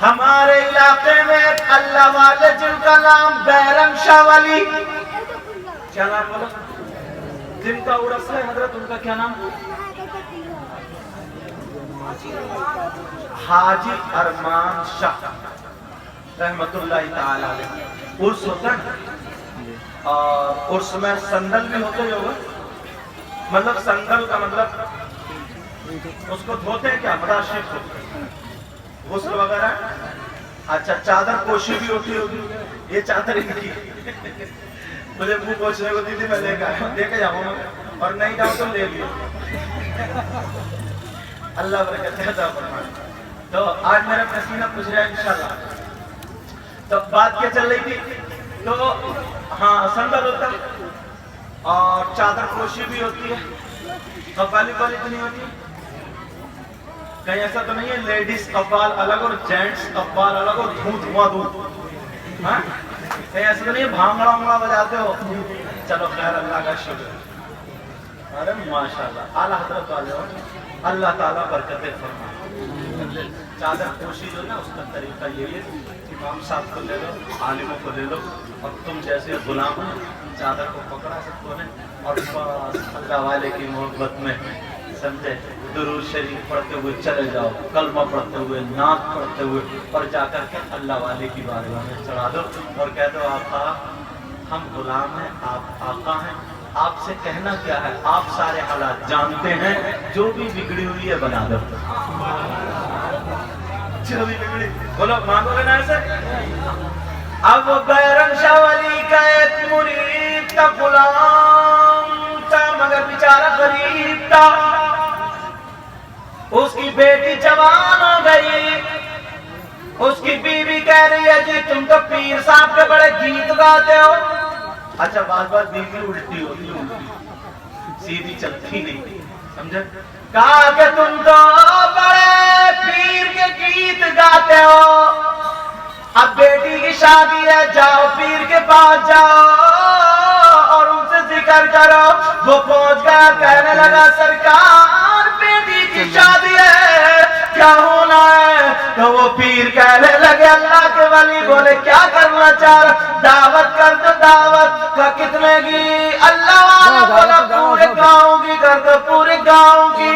Speaker 1: ہمارے علاقے میں اللہ والے جن کا نام بیرم شاہ ولی، کیا نام بولا، جن کا عرس ہے حضرت، ان کا کیا نام، حاجی ارمان شاہ رحمت اللہ تعالی علیہ۔ عرس ہوتا ہے اور عرس میں سندل بھی ہوتے ہوگا، مطلب سندل کا مطلب اس کو دھوتے ہیں کیا، مداشف غسل وغیرہ، اچھا چادر پوشی بھی ہوتی ہوگی، یہ چادر ہی نہیں، مجھے منہ پوچھنے کو دی تھی، میں لے کے جاؤں گا، اور نہیں جاؤں تو لے لیو، اللہ برکت عطا فرمائے۔ تو آج میرا پسینہ پوچھ رہا ہے انشاءاللہ۔ تو بات کیا چل رہی تھی، تو ہاں سندل ہوتا ہے اور چادر پوشی بھی ہوتی ہے، قوالی والی تو نہیں ہوتی، کہیں ایسا تو نہیں ہے لیڈیز قوال الگ اور جینٹس قوال الگ اور دھواں ہاں، کہیں ایسا تو نہیں ہے بھانگڑا وانگڑا بجاتے ہو، چلو خیر، اللہ کا شکر، ارے ماشاءاللہ اعلیٰ حضرت والے ہو، اللہ تعالیٰ برکتیں فرمائے۔ چادر پوشی جو نا اس کا طریقہ یہی ہے، امام صاحب کو لے لو، عالموں کو لے لو، اور تم جیسے غلام ہو چادر کو پکڑا سکتے ہیں، اور بس اللہ والے کی محبت میں سمجھے درود شریف پڑھتے ہوئے چلے جاؤ، کلمہ پڑھتے ہوئے، نعت پڑھتے ہوئے، اور جا کر کے اللہ والے کی بارگاہ میں چڑھا دو اور کہہ دو آقا ہم غلام ہیں، آپ آقا ہیں، آپ سے کہنا کیا ہے، آپ سارے حالات جانتے ہیں، جو بھی بگڑی ہوئی ہے بنا دو، جو بھی بگڑی، بولو مانگو گے نا ایسے؟ اب بیرم شاہ ولی کا ایک مرید تھا، غلام تھا مگر بیچارہ غریب تھا، اس کی بیٹی جوان ہو گئی، اس کی بیوی کہہ رہی ہے جی تم تو پیر صاحب کے بڑے گیت گاتے ہو، اچھا بات بیوی الٹی ہوتی ہے، سیدھی چلتی نہیں، سمجھے؟ کہا کہ تم تو بڑے پیر کے گیت گاتے ہو، اب بیٹی کی شادی ہے، جاؤ پیر کے پاس جاؤ اور ان سے ذکر کرو۔ وہ پہنچ گیا، کہنے لگا سرکار بیٹی کی شادی ہے، کیا ہونا ہے؟ تو وہ پیر کہنے لگے اللہ کے ولی بولے کیا کرنا چاہ رہا؟ دعوت کر دو، دعوت کا کتنے کی؟ اللہ والا بولا پورے گاؤں کی کر دو، پورے گاؤں کی،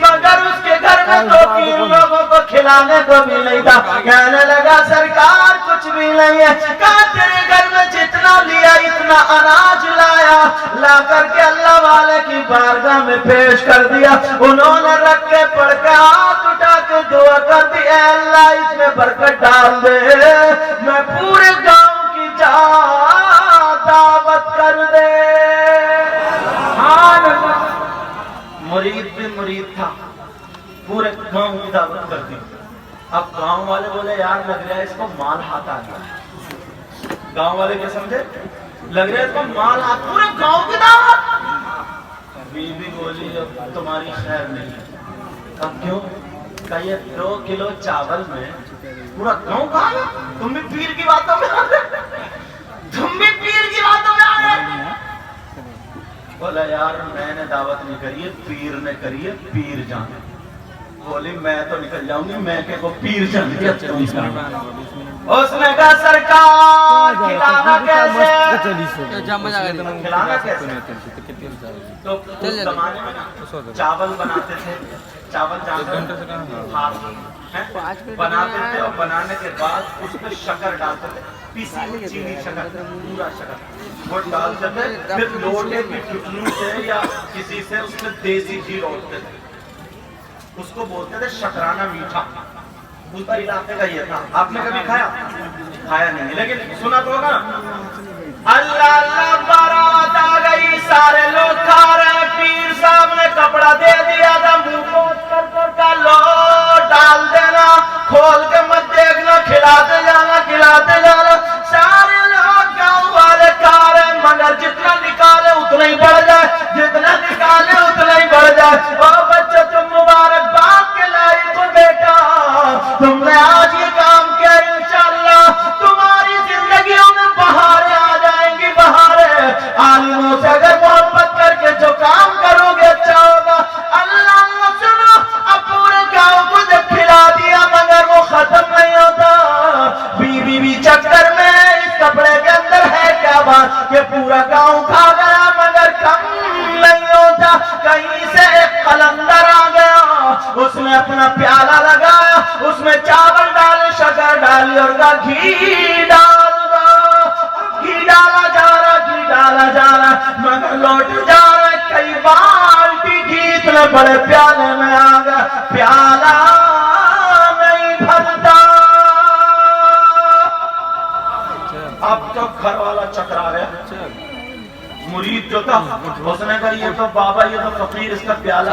Speaker 1: مگر اس کے گھر میں دو تین لوگوں کو کھلانے کو بھی نہیں تھا۔ کہنے لگا سرکار کچھ بھی نہیں ہے، کہا تیرے گھر میں جتنا لیا اتنا اناج لایا، لا کر کے اللہ والے کی بارگاہ میں پیش کر دیا۔ انہوں نے رکھ کے پڑھ کے ہاتھ اٹھا کے دعا کر دی، اے اللہ اس میں برکت ڈال دے، میں پورے گاؤں کی جا دعوت کر دے۔ مرید بھی مرید تھا، پورے گاؤں کی دعوت کر دی۔ اب گاؤں والے بولے یار لگ رہا ہے اس کو مال ہاتھ آ گیا، گاؤں والے کیا سمجھے؟ لگ رہا ہے اس کو مال ہاتھ، پورے گاؤں کی دعوت۔ بیوی بولی اب تمہاری خیر نہیں ہے۔ اب کیوں؟ کہ یہ 2 کلو چاول میں پورا گاؤں کھا گیا، تم بھی پیر کی باتوں میں آ گئے، تم بھی پیر کی باتوں میں آ گئے۔ بولا یار میں نے دعوت نہیں کری ہے، پیر نے کری ہے، پیر جانے۔ بولی میں تو نکل جاؤں گی، میں کہ وہ پیر جانے کی اچھا اس نے کہا سرکار کھلانا کیسے؟ کھلانا کیسے؟ تو اس زمانے میں چاول بناتے تھے، چاول بناتے تھے اور بنانے کے بعد اس میں شکر ڈالتے تھے، پیسی ہوئی چینی شکر، پورا شکر وہ ڈالتے تھے، پھر لوٹے کی ٹکنی سے یا کسی سے اس میں دیسی گھی روٹتے تھے، اس کو بولتے تھے شکرانہ میٹھا۔ اس کا علاقے کا یہ تھا۔ آپ نے کبھی کھایا؟ کھایا نہیں لیکن سنا تو ہوگا نا۔ اللہ اللہ بارات آ گئی، سارے لوگ کھا رہے، پیر صاحب نے کپڑا دے دیا تھا، منہ پوچھ کر لو ڈال دینا، کھول کے مت دیکھنا، کھلاتے جانا کھلاتے جانا۔ سارے لوگ گاؤں والے کھا رہے مگر جتنا نکالے اتنا ہی بڑھ جائے، جتنا نکالے اتنا ہی بڑھ جائے۔ اور بچہ تم مبارک بات کے لائی تو بیٹا تم نے آج یہ کام کیا، انشاءاللہ تمہاری زندگیوں میں بہاریں آ جائیں گی، بہاریں۔ عالموں سے اگر محبت کر کے جو کام کرو گے اچھا ہوگا۔ اللہ سنو، اب پورے گاؤں کو جب کھلا دیا مگر وہ ختم نہیں ہوتا، بیوی بھی چکر میں اس کپڑے کے اندر ہے کیا بات کہ پورا گاؤں کھا گیا مگر کم نہیں ہوتا۔ کہیں سے ایک قلندر آ گیا، اس نے اپنا پیالہ لگایا، اس میں چاول ڈالے، شکر ڈالی اور گھی ڈال دو، گھی ڈالا جا رہا، گھی ڈالا جا رہا مگر لوٹ جا رہا، کئی بالٹی گھی اتنے بڑے پیالے میں آ گیا، پیالہ نہیں بھرتا۔ اب تو گھر والا چکرا گیا، مرید جو تھا اس نے کہا یہ تو بابا یہ تو فقیر، اس کا پیالہ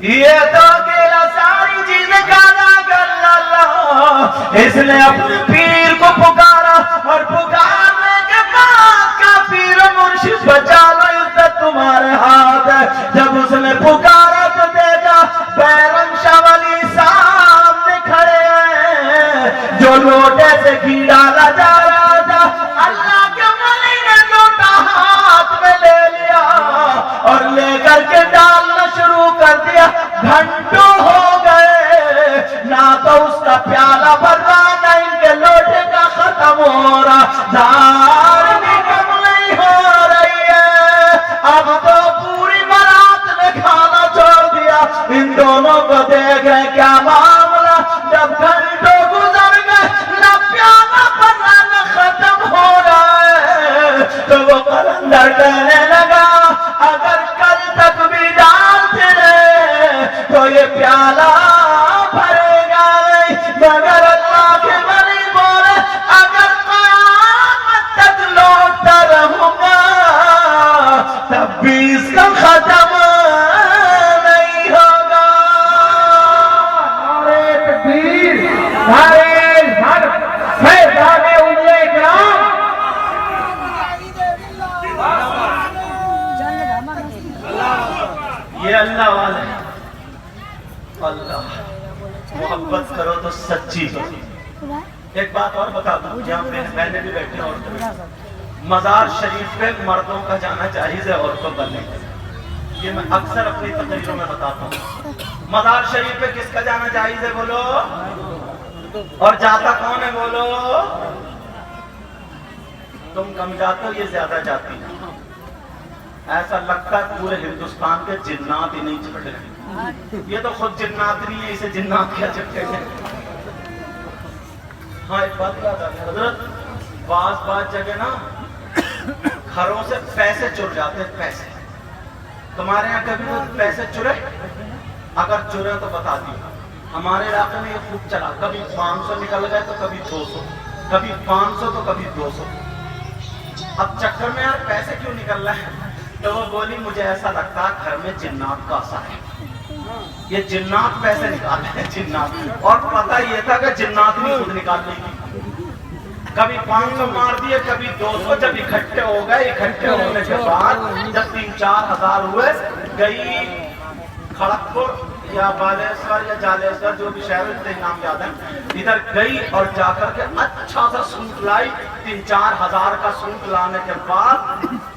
Speaker 1: یہ تو اکیلا ساری چیزیں گانا کر اللہ۔ اس نے اپنے پیر کو پکارا اور پکارنے کے بعد کا پیر مرشد بچا لو، عزت تمہارے ہاتھ ہے۔ جب اس نے پکارا تو دیکھا بیرم شاہ ولی سامنے کھڑے ہیں، جو لوٹے سے گھی ڈالا جا رہا تھا، اللہ کے ولی نے لوٹا ہاتھ میں لے لیا اور لے کر کے ڈالنا شروع کر دیا۔ گھنٹوں ہو گئے نہ تو اس کا پیالہ بھر رہا، نہ ان کے لوٹے کا ختم ہو رہا، دار بھی کم نہیں ہو رہی ہے۔ اب تو پوری بارات نے کھانا چھوڑ دیا، ان دونوں کو دیکھ رہے کیا معاملہ۔ جب گھنٹوں گزر گئے نہ پیالہ بھر رہا نہ ختم ہو رہا ہے تو وہ یہ اللہ والے اللہ محبت کرو تو سچی کرو. ایک بات اور بتا دوں, یہاں میں نے بھی بیٹھے عورتوں, مزار شریف پہ مردوں کا جانا جائز ہے, عورتوں کا نہیں. یہ میں اکثر اپنی تقریروں میں بتاتا ہوں. مزار شریف پہ کس کا جانا جائز ہے بولو, اور جاتا کون ہے بولو. تم کم جاتے ہو, یہ زیادہ جاتی ہے. ایسا لگتا ہے پورے ہندوستان کے جنات ہی نہیں چپٹ رہے. یہ تو خود جنات نہیں ہے, اسے جنات کیا چپٹے ہیں. ہاں ایک بات یاد آ گئی حضرت, بعض جگہ نا گھروں سے پیسے چور جاتے ہیں. پیسے تمہارے یہاں کبھی پیسے چورے؟ اگر چورے تو بتا دیں. ہمارے علاقے میں یہ خوب چلا, کبھی 500 نکل گئے تو کبھی 200, کبھی 500 تو کبھی 200. اب چکر میں یار پیسے کیوں نکل رہے ہیں, تو وہ بولی مجھے ایسا لگتا ہے گھر میں جنات کا اثر ہے, یہ جنات پیسے نکال رہے ہیں جنات. اور پتہ یہ تھا کہ جنات بھی خود نکال لیں گی. کبھی 500 مار دیے, کبھی 200. جب اکٹھے ہو گئے, اکٹھے ہونے کے بعد جب 3-4 ہزار ہوئے, گئی کھڑگپور یا بالیشور یا جالیشور, جو بھی شہر ہے نام یاد ہے, ادھر گئی اور جا کر کے اچھا سا سوٹ لائی. 3-4 ہزار کا سوٹ لانے کے بعد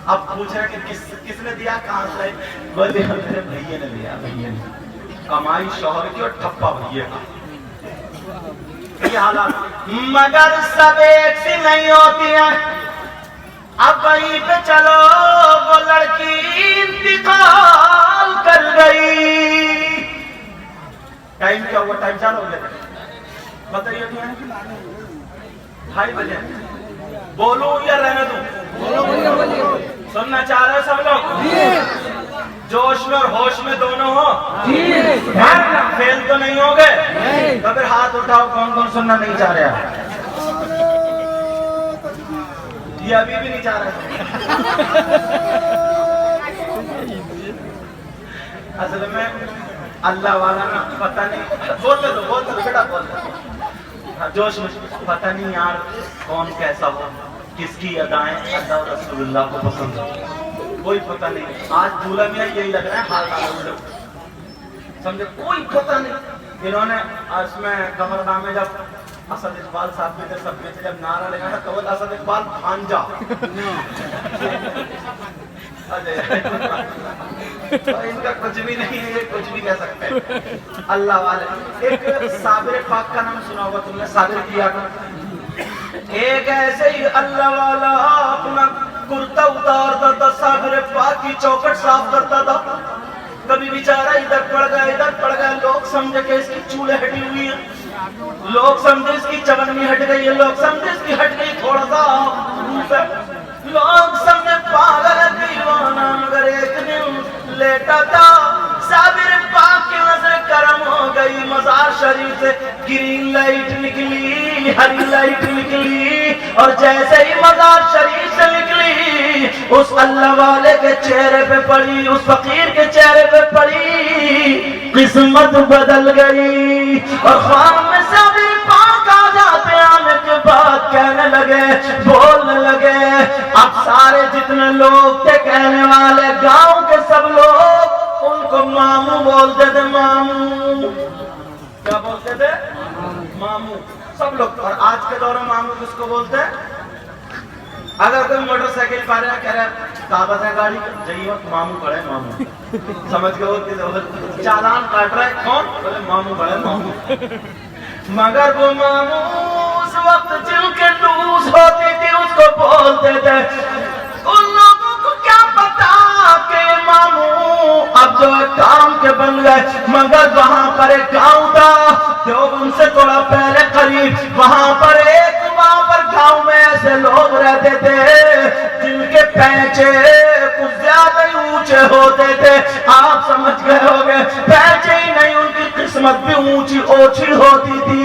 Speaker 1: اب پوچھ رہے کہ کس نے دیا, کہاں سے لائی؟ بولے میرے بھائیے نے دیا. بھائیے نے کمائی شوہر کی اور ٹھپا بھائیے کا. یہ حالات مگر سب ایک سی نہیں ہوتی ہیں. اب وہیں پہ چلو وہ لڑکی انتقال کر گئی. ٹائم کیا ہوا, ٹائم چال ہو گیا, بتائیے 2:30 بجے. بولو یا رہنے دوں؟ سننا چاہ رہے سب لوگ؟ جوش میں اور ہوش میں دونوں ہو, فیل تو نہیں ہو گئے؟ تو پھر ہاتھ اٹھاؤ کون کون سننا نہیں چاہ رہے. یہ ابھی بھی نہیں چاہ رہے. اصل میں اللہ والا نا پتہ نہیں, بولتے دو بیٹا بولتے دو, جوش میں پتہ نہیں یار کون کیسا ہو, کس کی ادائیں اللہ اور رسول اللہ کو پسند ہو, کوئی پتہ نہیں. آج دھولا میں یہی لگ رہا ہے حال سمجھے, کوئی پتہ نہیں. انہوں نے اس میں قمرگاہ میں جب اسد اقبال صاحب بھی تھے, سب میں تھے, جب نعرہ لگانا تو وہ اسد اقبال بھانجا. ان کا کچھ بھی نہیں ہے, یہ کچھ بھی کہہ سکتے ہیں اللہ والے. ایک صابر پاک کا نام سنا ہوگا تم نے, صابر کیا کا. ایک ایسے ہی اللہ والا اپنا کرتا اتارتا تھا, صابر پاک کی چوکٹ صاف کرتا تھا. کبھی بیچارہ ادھر پڑ گیا, لوگ سمجھے کہ اس کی چولے ہٹی ہوئی ہیں, لوگ سمجھے اس کی چونی ہٹ گئی ہے, لوگ سمجھے اس کی ہٹ گئی تھوڑا سا, لوگ سمجھے پاگل دیوانہ. مگر ایک دن لیٹا تھا صابر پاک کی نظر کرم ہو گئی, مزار شریف سے گرین لائٹ نکلی, ہری لائٹ نکلی, اور جیسے ہی مزار شریف سے نکلی اس اللہ والے کے چہرے پہ پڑی, اس فقیر کے چہرے پہ پڑی, قسمت بدل گئی. اور خواب میں صابر پاک آ جاتے, آنے کے بعد کہنے لگے, بولنے لگے. اب سارے جتنے لوگ تھے کہنے والے, گاؤں کے سب لوگ ان کو ماموں بولتے تھے. ماموں کیا بولتے تھے؟ ماموں سب لوگ. اور آج کے دور میں ماموں کس کو بولتے ہیں؟ اگر کوئی موٹر سائیکل پا رہا ہے, کہہ رہا ہے کاغذ ہے گاڑی, جائیے وقت ماموں کھڑے, ماموں سمجھ گئے. چالان کاٹ رہا ہے, کون؟ بولے ماموں کھڑے, ماموں. مگر وہ ماموں اس وقت جن کے لوز ہوتی تھی اس کو بولتے تھے. ان لوگوں کو کیا پتا کہ ماموں اب جو کام کے بن گئے. مگر وہاں پر ایک گاؤں تھا جو ان سے تھوڑا پہلے قریب, وہاں پر گاؤں میں ایسے لوگ رہتے تھے جن کے پینچے کچھ زیادہ ہی اونچے ہوتے تھے. آپ سمجھ گئے ہوگے, پینچے ہی نہیں, ان کی قسمت بھی اونچی اوچھی ہوتی تھی.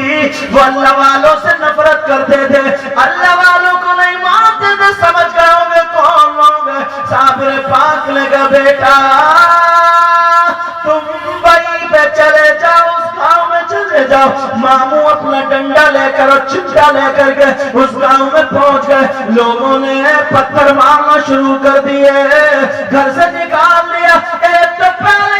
Speaker 1: وہ اللہ والوں سے نفرت کرتے تھے, اللہ والوں کو نہیں مانتے تھے. سمجھ گئے ہوگے کون لوگ ہیں. صابر پاک نے کہا بیٹا تم ممبئی پہ چلے جاؤ, اس گاؤں میں چلے جاؤ. ماموں اپنا ڈنڈا لے کر اور چمٹا لے کر کے اس گاؤں میں پہنچ گئے. لوگوں نے پتھر مارنا شروع کر دیے, گھر سے نکال لیا. ایک تو پہلے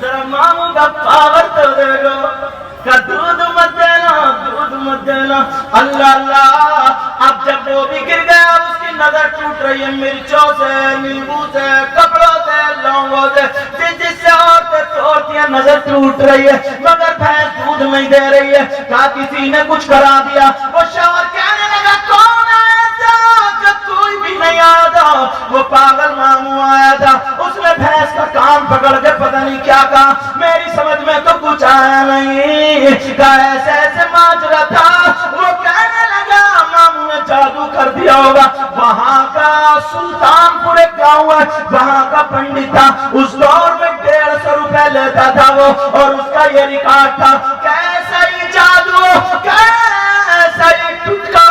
Speaker 1: ذرا ماموں کا پاور تو دیکھو کہ دودھ مت دینا، دودھ مت دینا۔ اللہ اللہ، اب جب وہ بھی گر گیا، اس کی نظر ٹوٹ رہی ہے مرچوں سے، نیمبو سے، کپڑوں سے، لونگوں سے، جس سے عورتیں توڑتی ہیں، نظر ٹوٹ رہی ہے، مگر بھینس دودھ نہیں دے رہی ہے۔ کہا کسی نے کچھ کرا دیا۔ وہ شوہر کہنے لگا کون آیا تھا؟ جب کوئی بھی نہیں آیا تھا، وہ پاگل ماموں آیا تھا، اس نے بھینس کا کان پکڑ کے پتہ نہیں کیا کہا، میری سمجھ میں تو کچھ آیا نہیں، کہا ایسے ایسے ماجرا تھا۔ وہ کہنے لگا ماموں نے جادو کر دیا ہوگا، وہاں کا سلطان پورے گاؤں ہے، وہاں کا پنڈت تھا، اس دور میں 150 روپے لیتا تھا وہ، اور اس کا یہ ریکارڈ تھا، کیسا ہی جادو، کیسا ہی ٹوٹکا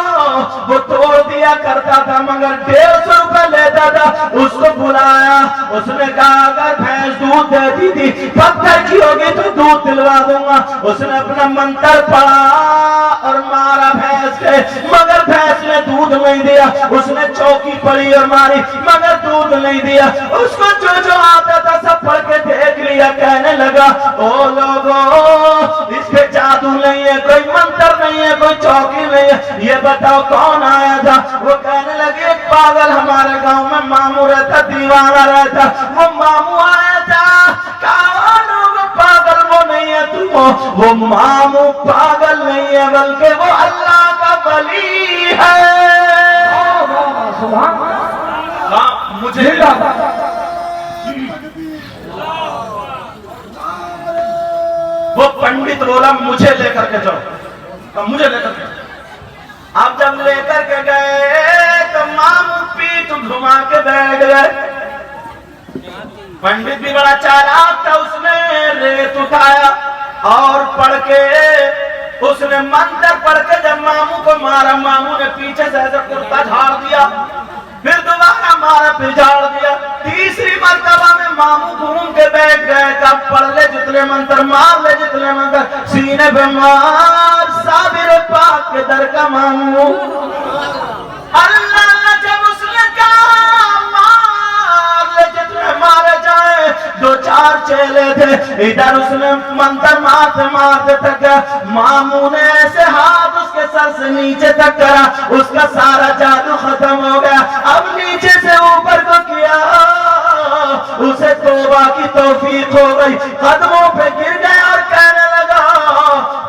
Speaker 1: وہ توڑ دیا کرتا تھا، مگر 150 روپے لیتا تھا۔ اس کو بلایا، اس نے کہا اگر بھینس دودھ دیتی تھی پتھر کی ہوگی تو دودھ دلوا دوں گا۔ اس نے اپنا منتر پڑھا اور مارا بھینس کے، مگر بھینس نے دودھ نہیں دیا۔ اس نے چوکی پڑی اور ماری، مگر دودھ نہیں دیا۔ اس کو جو آتا تھا سب پڑھ کے دیکھ لیا، کہنے لگا او لوگو، اس پہ جادو نہیں ہے، کوئی منتر نہیں ہے، کوئی چوکی نہیں ہے، یہ بتاؤ کون آیا تھا؟ وہ کہنے لگے ایک پاگل ہمارے گاؤں میں ماموں رہتا، دیوانہ رہتا، وہ ماموں آیا تھا۔ کہا لوگو پاگل وہ نہیں ہے تم، وہ ماموں پاگل نہیں ہے بلکہ وہ اللہ کا ولی ہے۔
Speaker 2: سبحان
Speaker 1: مجھے وہ پنڈت بولا مجھے لے کر کے جاؤ، مجھے لے کر کے جاؤ۔ اب جب لے کر کے گئے تو ماموں پیٹ گھما کے بیٹھ گئے۔ پنڈت بھی بڑا چالاک تھا، اس نے ریت اٹھایا اور پڑھ کے، اس نے منتر پڑھ کے جب ماموں کو مارا، ماموں نے پیچھے سے ایسے کرتا جھاڑ دیا، پھر دوبارہ مارا، پھر جھاڑ دیا۔ تیسری مرتبہ میں ماموں گھوم کے بیٹھ گئے، کب پڑھ لے جتنے منتر، مار لے جتنے منتر، سینے پہ مار، صابر پاک کے در کا ماموں۔ اللہ جب اس نے کہا مار لے جتنے مارے جائے، 2-4 چیلے تھے، ادھر اس نے منتر مارتے مارتے تک گیا، ماموں نے ایسے ہاتھ اس کے سر سے نیچے تک کرا، اس کا سارا جادو ختم ہو گیا۔ اب نیچے سے اوپر کو کیا، اسے توبہ کی توفیق ہو گئی، قدموں پہ گر گیا اور کہنے لگا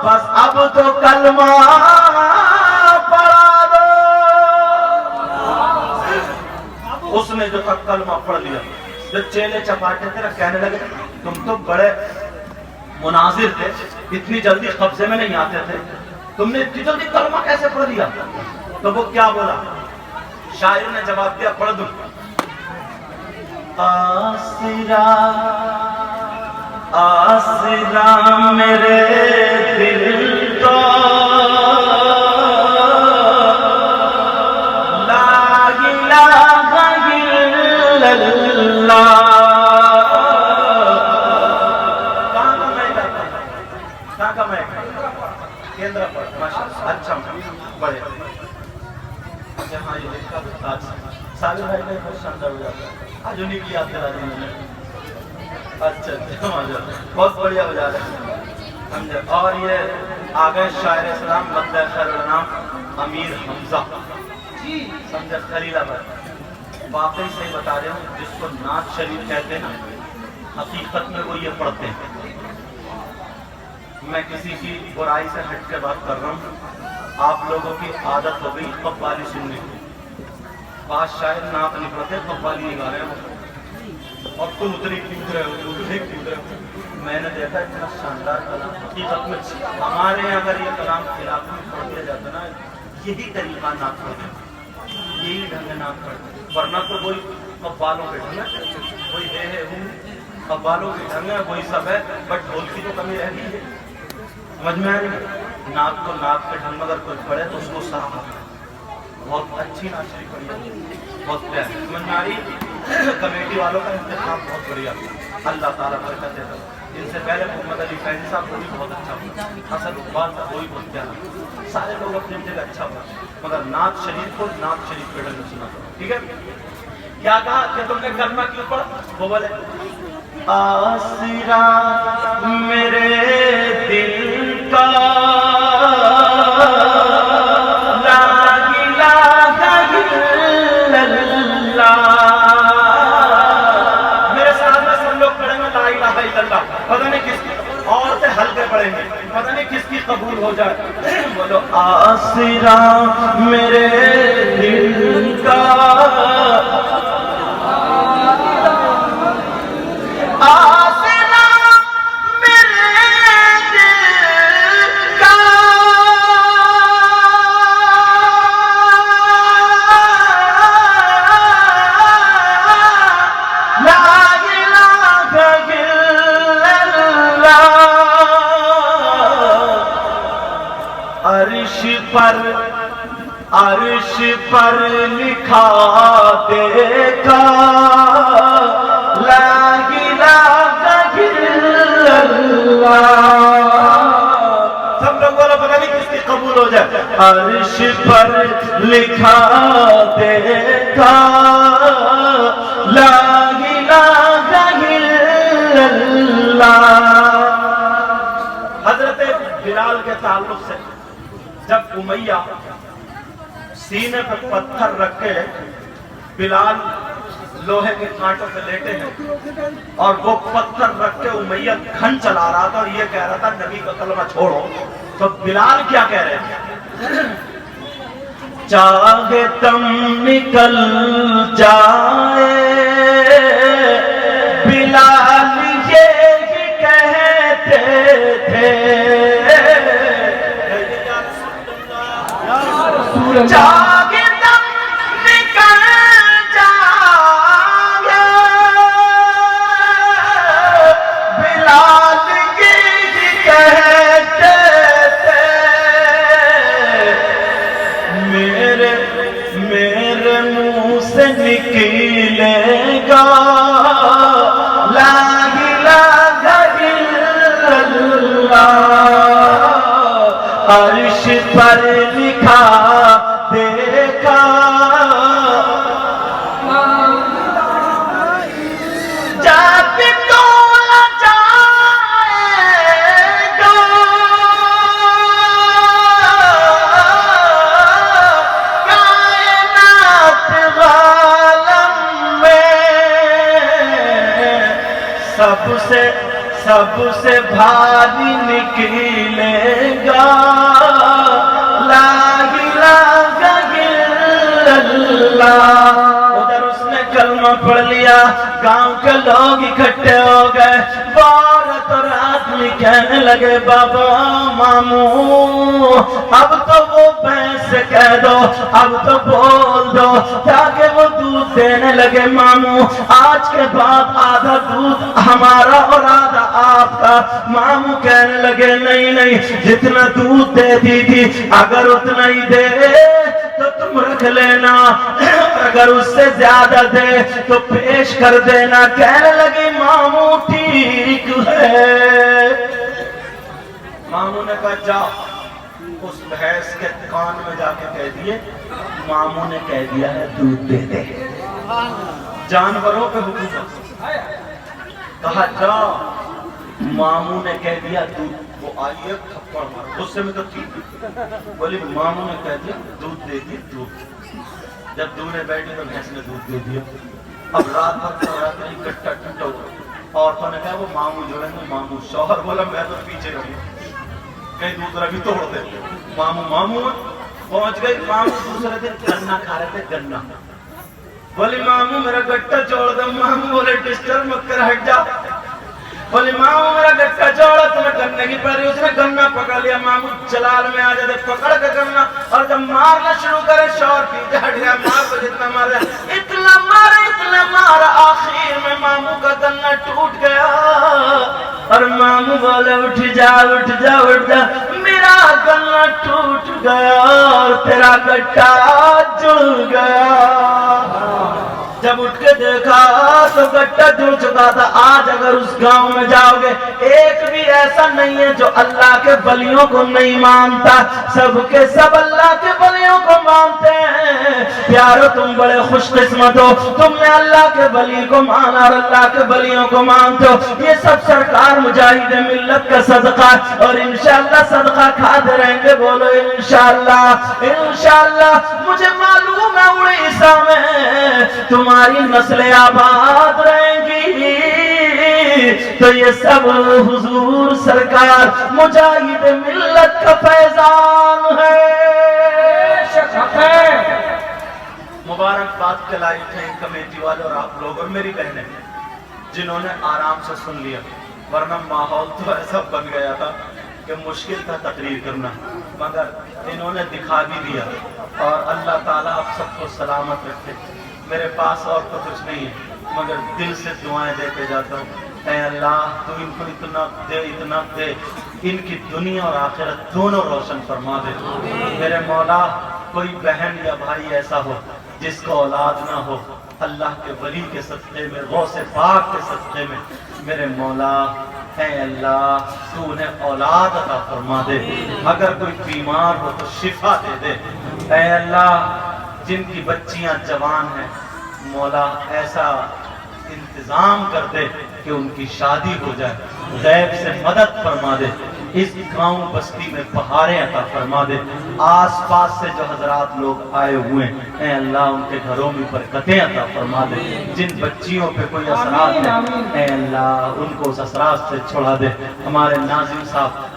Speaker 1: بس اب تو کلمہ پڑھا دو۔ اس نے جو تک کلمہ پڑھ لیا، جو چیلے چپاٹے تھے کہنے لگے تم تو بڑے مناظر تھے، اتنی جلدی قبضے میں نہیں آتے تھے، تم نے اتنی جلدی کلمہ کیسے پڑھ دیا؟ تو وہ کیا بولا؟ شاعر نے جواب دیا، پڑھ دوں۔ آسرا آسرا میرے دل کو لا الہ الا اللہ۔ کہاں کا میں جاتا ہوں؟ کہاں کا میں؟ کیندرا پر، ماشاءاللہ، اچھا بڑے یہاں یہ لکھا آج سابر بھائی کا بہت شاندار ہو جاتا ہے، آج انہیں کی یاد کرا دی میں نے۔ اچھا بہت بڑھیا ہو جا رہا ہے۔ اور یہ آگئے شاعر اسلام مطلع خیر الانام امیر حمزہ، سمجھے خلیل آباد، واقعی صحیح بتا رہے ہوں، جس کو نعت شریف کہتے ہیں نا، حقیقت میں وہ یہ پڑھتے ہیں۔ میں کسی کی برائی سے ہٹ کے بات کر رہا ہوں، آپ لوگوں کی عادت ہو گئی قوالی سننے کی، بعض شاعر نعت نہیں پڑھتے، قوالی نہیں گا رہے ہیں، اور تم اتنی کیوں رہے ہو، اتنی کیوں رہے ہو۔ میں نے دیکھا اتنا شاندار کلام، حقیقت میں ہمارے یہاں اگر یہ کلام خلاف میں پڑھ دیا جاتا نا، یہی طریقہ نعت پڑھتے، یہی ڈھنگ نعت پڑھتے، ورنہ تو وہی قوالوں کے ڈھنگ ہے، وہی ہے قوالوں کے ڈھنگ ہے، وہی سب ہے، بٹ ڈھول کی تو کمی رہ گئی ہے۔ سمجھ میں آ رہی؟ نعت کو نعت کے ڈھنگ اگر کوئی پڑھے تو اس کو سراہا، بہت اچھی نعت شریف پڑھی ہے، بہت پیاری، سمجھ میں آ رہی؟ کمیٹی والوں کا انتخاب بہت بڑھیا، اللہ تعالیٰ برکت دیتا ہے۔ ان سے پہلے محمد علی فیضی صاحب وہ بھی بہت اچھا ہوا، حسن اقبال صاحب وہ بھی بہت پیارا، سارے لوگ اپنی جگہ اچھا ہوا، مگر نعت شریف کو نعت شریف پہ ڈھنگ سنا، ٹھیک ہے؟ کیا کہا کہ تم نے کلمہ کیوں پڑھا؟ وہ بولے آسرا میرے دل کا لا الہ الا اللہ. میرے ساتھ میں سب لوگ پڑھیں گے لا الہ الا اللہ. پتہ نہیں کس کی عورتیں ہلکے پڑھیں گے, پتہ نہیں کس کی قبول ہو جائے. بولو آسرا میرے دل کا آسرا میرے دل کا لا الہ الا اللہ. عرش پر لکھا دیکھا لا الہ الا اللہ. سب لوگ بولو پتہ نہیں کس کی قبول ہو جائے. عرش پر لکھا دیکھا لا الہ الا اللہ. حضرت بلال کے تعلق سے جب امیہ سینے پہ پتھر رکھ کے بلال لوہے کے کانٹوں پہ لیٹے ہیں اور وہ پتھر رکھ کے امیہ گھن چلا رہا تھا اور یہ کہہ رہا تھا نبی کا کلمہ چھوڑو, تو بلال کیا کہہ رہے ہیں؟ چاہے دم نکل جائے بلال یہ کہتے تھے چاہے دم نکل جائے بلال یہ کہتے تھے میرے منہ سے نکلے گا لا الہ الا اللہ. عرش پر لکھا دیکھا جب تولا جائے گا کائنات عالم میں سب سے بھاری نکلے گا لا الہ الا اللہ. ادھر اس نے کلمہ پڑھ لیا, گاؤں کے لوگ اکٹھے ہو گئے. عورت اور آدمی کہنے لگے بابا ماموں اب تو وہ بھینس سے کہہ دو, اب تو بول دو تاکہ وہ دودھ دینے لگے. ماموں آج کے بعد آدھا دودھ ہمارا اور آدھا آپ کا. ماموں کہنے لگے نہیں جتنا دودھ دے دی تھی اگر اتنا ہی دے تو تم رکھ لینا, اگر اس سے زیادہ دے تو پیش کر دینا. کہنے لگی ماموں ٹھیک ہے. ماموں نے کہا جا اس بھینس کے کان میں جا کے کہہ دیے ماموں نے کہہ دیا ہے دودھ دے دے. جانوروں پہ حکومت. کہا جا ماموں نے کہہ دیا دودھ. وہ آئیے تھپڑ مار غصے میں تو ٹھیک بولی ماموں نے کہہ دیا دودھ دے دی. دودھ جب دورے بیٹھے تو بھینس نے دودھ دے دیا. اب رات بھر اکٹھا ٹوٹا ہوا. عورتوں نے کہا وہ ماموں جڑیں گے. ماموں شوہر بولا میں تو پیچھے رہوں کہیں دوسرا بھی توڑ دے. ماموں پہنچ گئی. ماموں دوسرے دن گنا کھا رہے تھے. گنا بولی ماموں میرا گٹا چھوڑ دو. ماموں بولے ڈسٹرب مت کر ہٹ جا. بولی ماموں میرا گٹا چھوڑا تمہیں گنے کی پڑ رہی. اس نے گنا پکڑ لیا. ماموں جلال میں آ جاتے پکڑ کے گنا اور جب مارنا شروع کرے شوہر پیچھے ہٹ گیا. ماں کو جتنا مارا اتنا مارا آخر میں ماموں کا گنا ٹوٹ گیا اور ماموں بولے اٹھ جا میرا گنا ٹوٹ گیا اور تیرا گٹا جڑ گیا. جب اٹھ کے دیکھا تو گٹا جڑ چکا تھا. آج اگر اس گاؤں میں جاؤ گے ایک بھی ایسا نہیں ہے جو اللہ کے ولیوں کو نہیں مانتا, سب کے سب اللہ کے ولیوں کو مانتے ہیں. پیارو تم بڑے خوش قسمت ہو, تم نے اللہ کے ولی کو مانا اور اللہ کے ولیوں کو مانتے ہو. یہ سب سرکار مجاہد ملت کا صدقہ, اور انشاءاللہ صدقہ کھاتے رہیں گے. بولو انشاءاللہ. انشاءاللہ مجھے معلوم ہے اڑیسہ میں تمہاری نسلیں آباد رہیں گی, تو یہ سب حضور سرکار مجاہد ملت کا فیضان ہے. مبارکباد کے لائق ہیں کمیٹی والے اور آپ لوگ اور میری بہنیں جنہوں نے آرام سے سن لیا, ورنہ ماحول تو ایسا بن گیا تھا کہ مشکل تھا تقریر کرنا, مگر انہوں نے دکھا بھی دیا. اور اللہ تعالیٰ آپ سب کو سلامت رکھے. میرے پاس اور تو کچھ نہیں ہے مگر دل سے دعائیں دیتے جاتا ہوں. اے اللہ تو ان کو اتنا دے, ان کی دنیا اور آخرت دونوں روشن فرما دے. میرے مولا کوئی بہن یا بھائی ایسا ہو جس کو اولاد نہ ہو, اللہ کے ولی کے صدقے میں, غوث پاک کے صدقے میں, میرے مولا اے اللہ تو انہیں اولاد عطا فرما دے. اگر کوئی بیمار ہو تو شفا دے دے. اے اللہ جن کی بچیاں جوان ہیں مولا ایسا انتظام کر دے کہ ان کی شادی ہو جائے. غیب سے مدد فرما دے. اس گاؤں بستی میں بہاریں عطا فرما دے. آس پاس سے جو حضرات لوگ آئے ہوئے ہیں اے اللہ ان کے گھروں میں برکتیں عطا فرما دے. جن بچیوں پہ کوئی اثرات ہیں اے اللہ ان کو اس اثرات سے چھڑا دے. ہمارے ناظم صاحب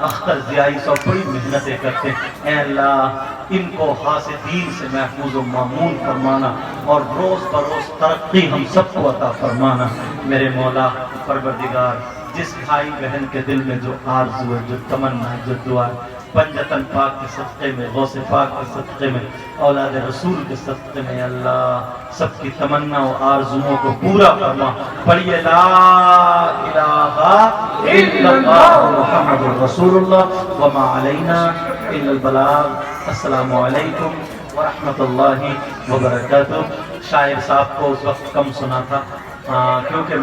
Speaker 1: اختر ضیائی صاحب بڑی محنتیں کرتے ہیں اے اللہ ان کو حاسدین سے محفوظ و مامون فرمانا اور روز بروز ترقی ہم سب کو عطا فرمانا. میرے مولا پروردگار جس بھائی بہن کے دل میں جو آرزو ہے, جو تمنا ہے, جو دعا ہے, پنجتن پاک کے صدقے میں, غوث پاک کے صدقے میں, اولاد رسول کے صدقے میں اللہ سب کی تمنا و آرزوؤں کو پورا فرما. پڑھیے لا الہ الا اللہ محمد رسول اللہ وما علینا الا البلاغ. السلام علیکم ورحمۃ اللہ وبرکاتہ. شاعر صاحب کو اس وقت کم سنا تھا کیونکہ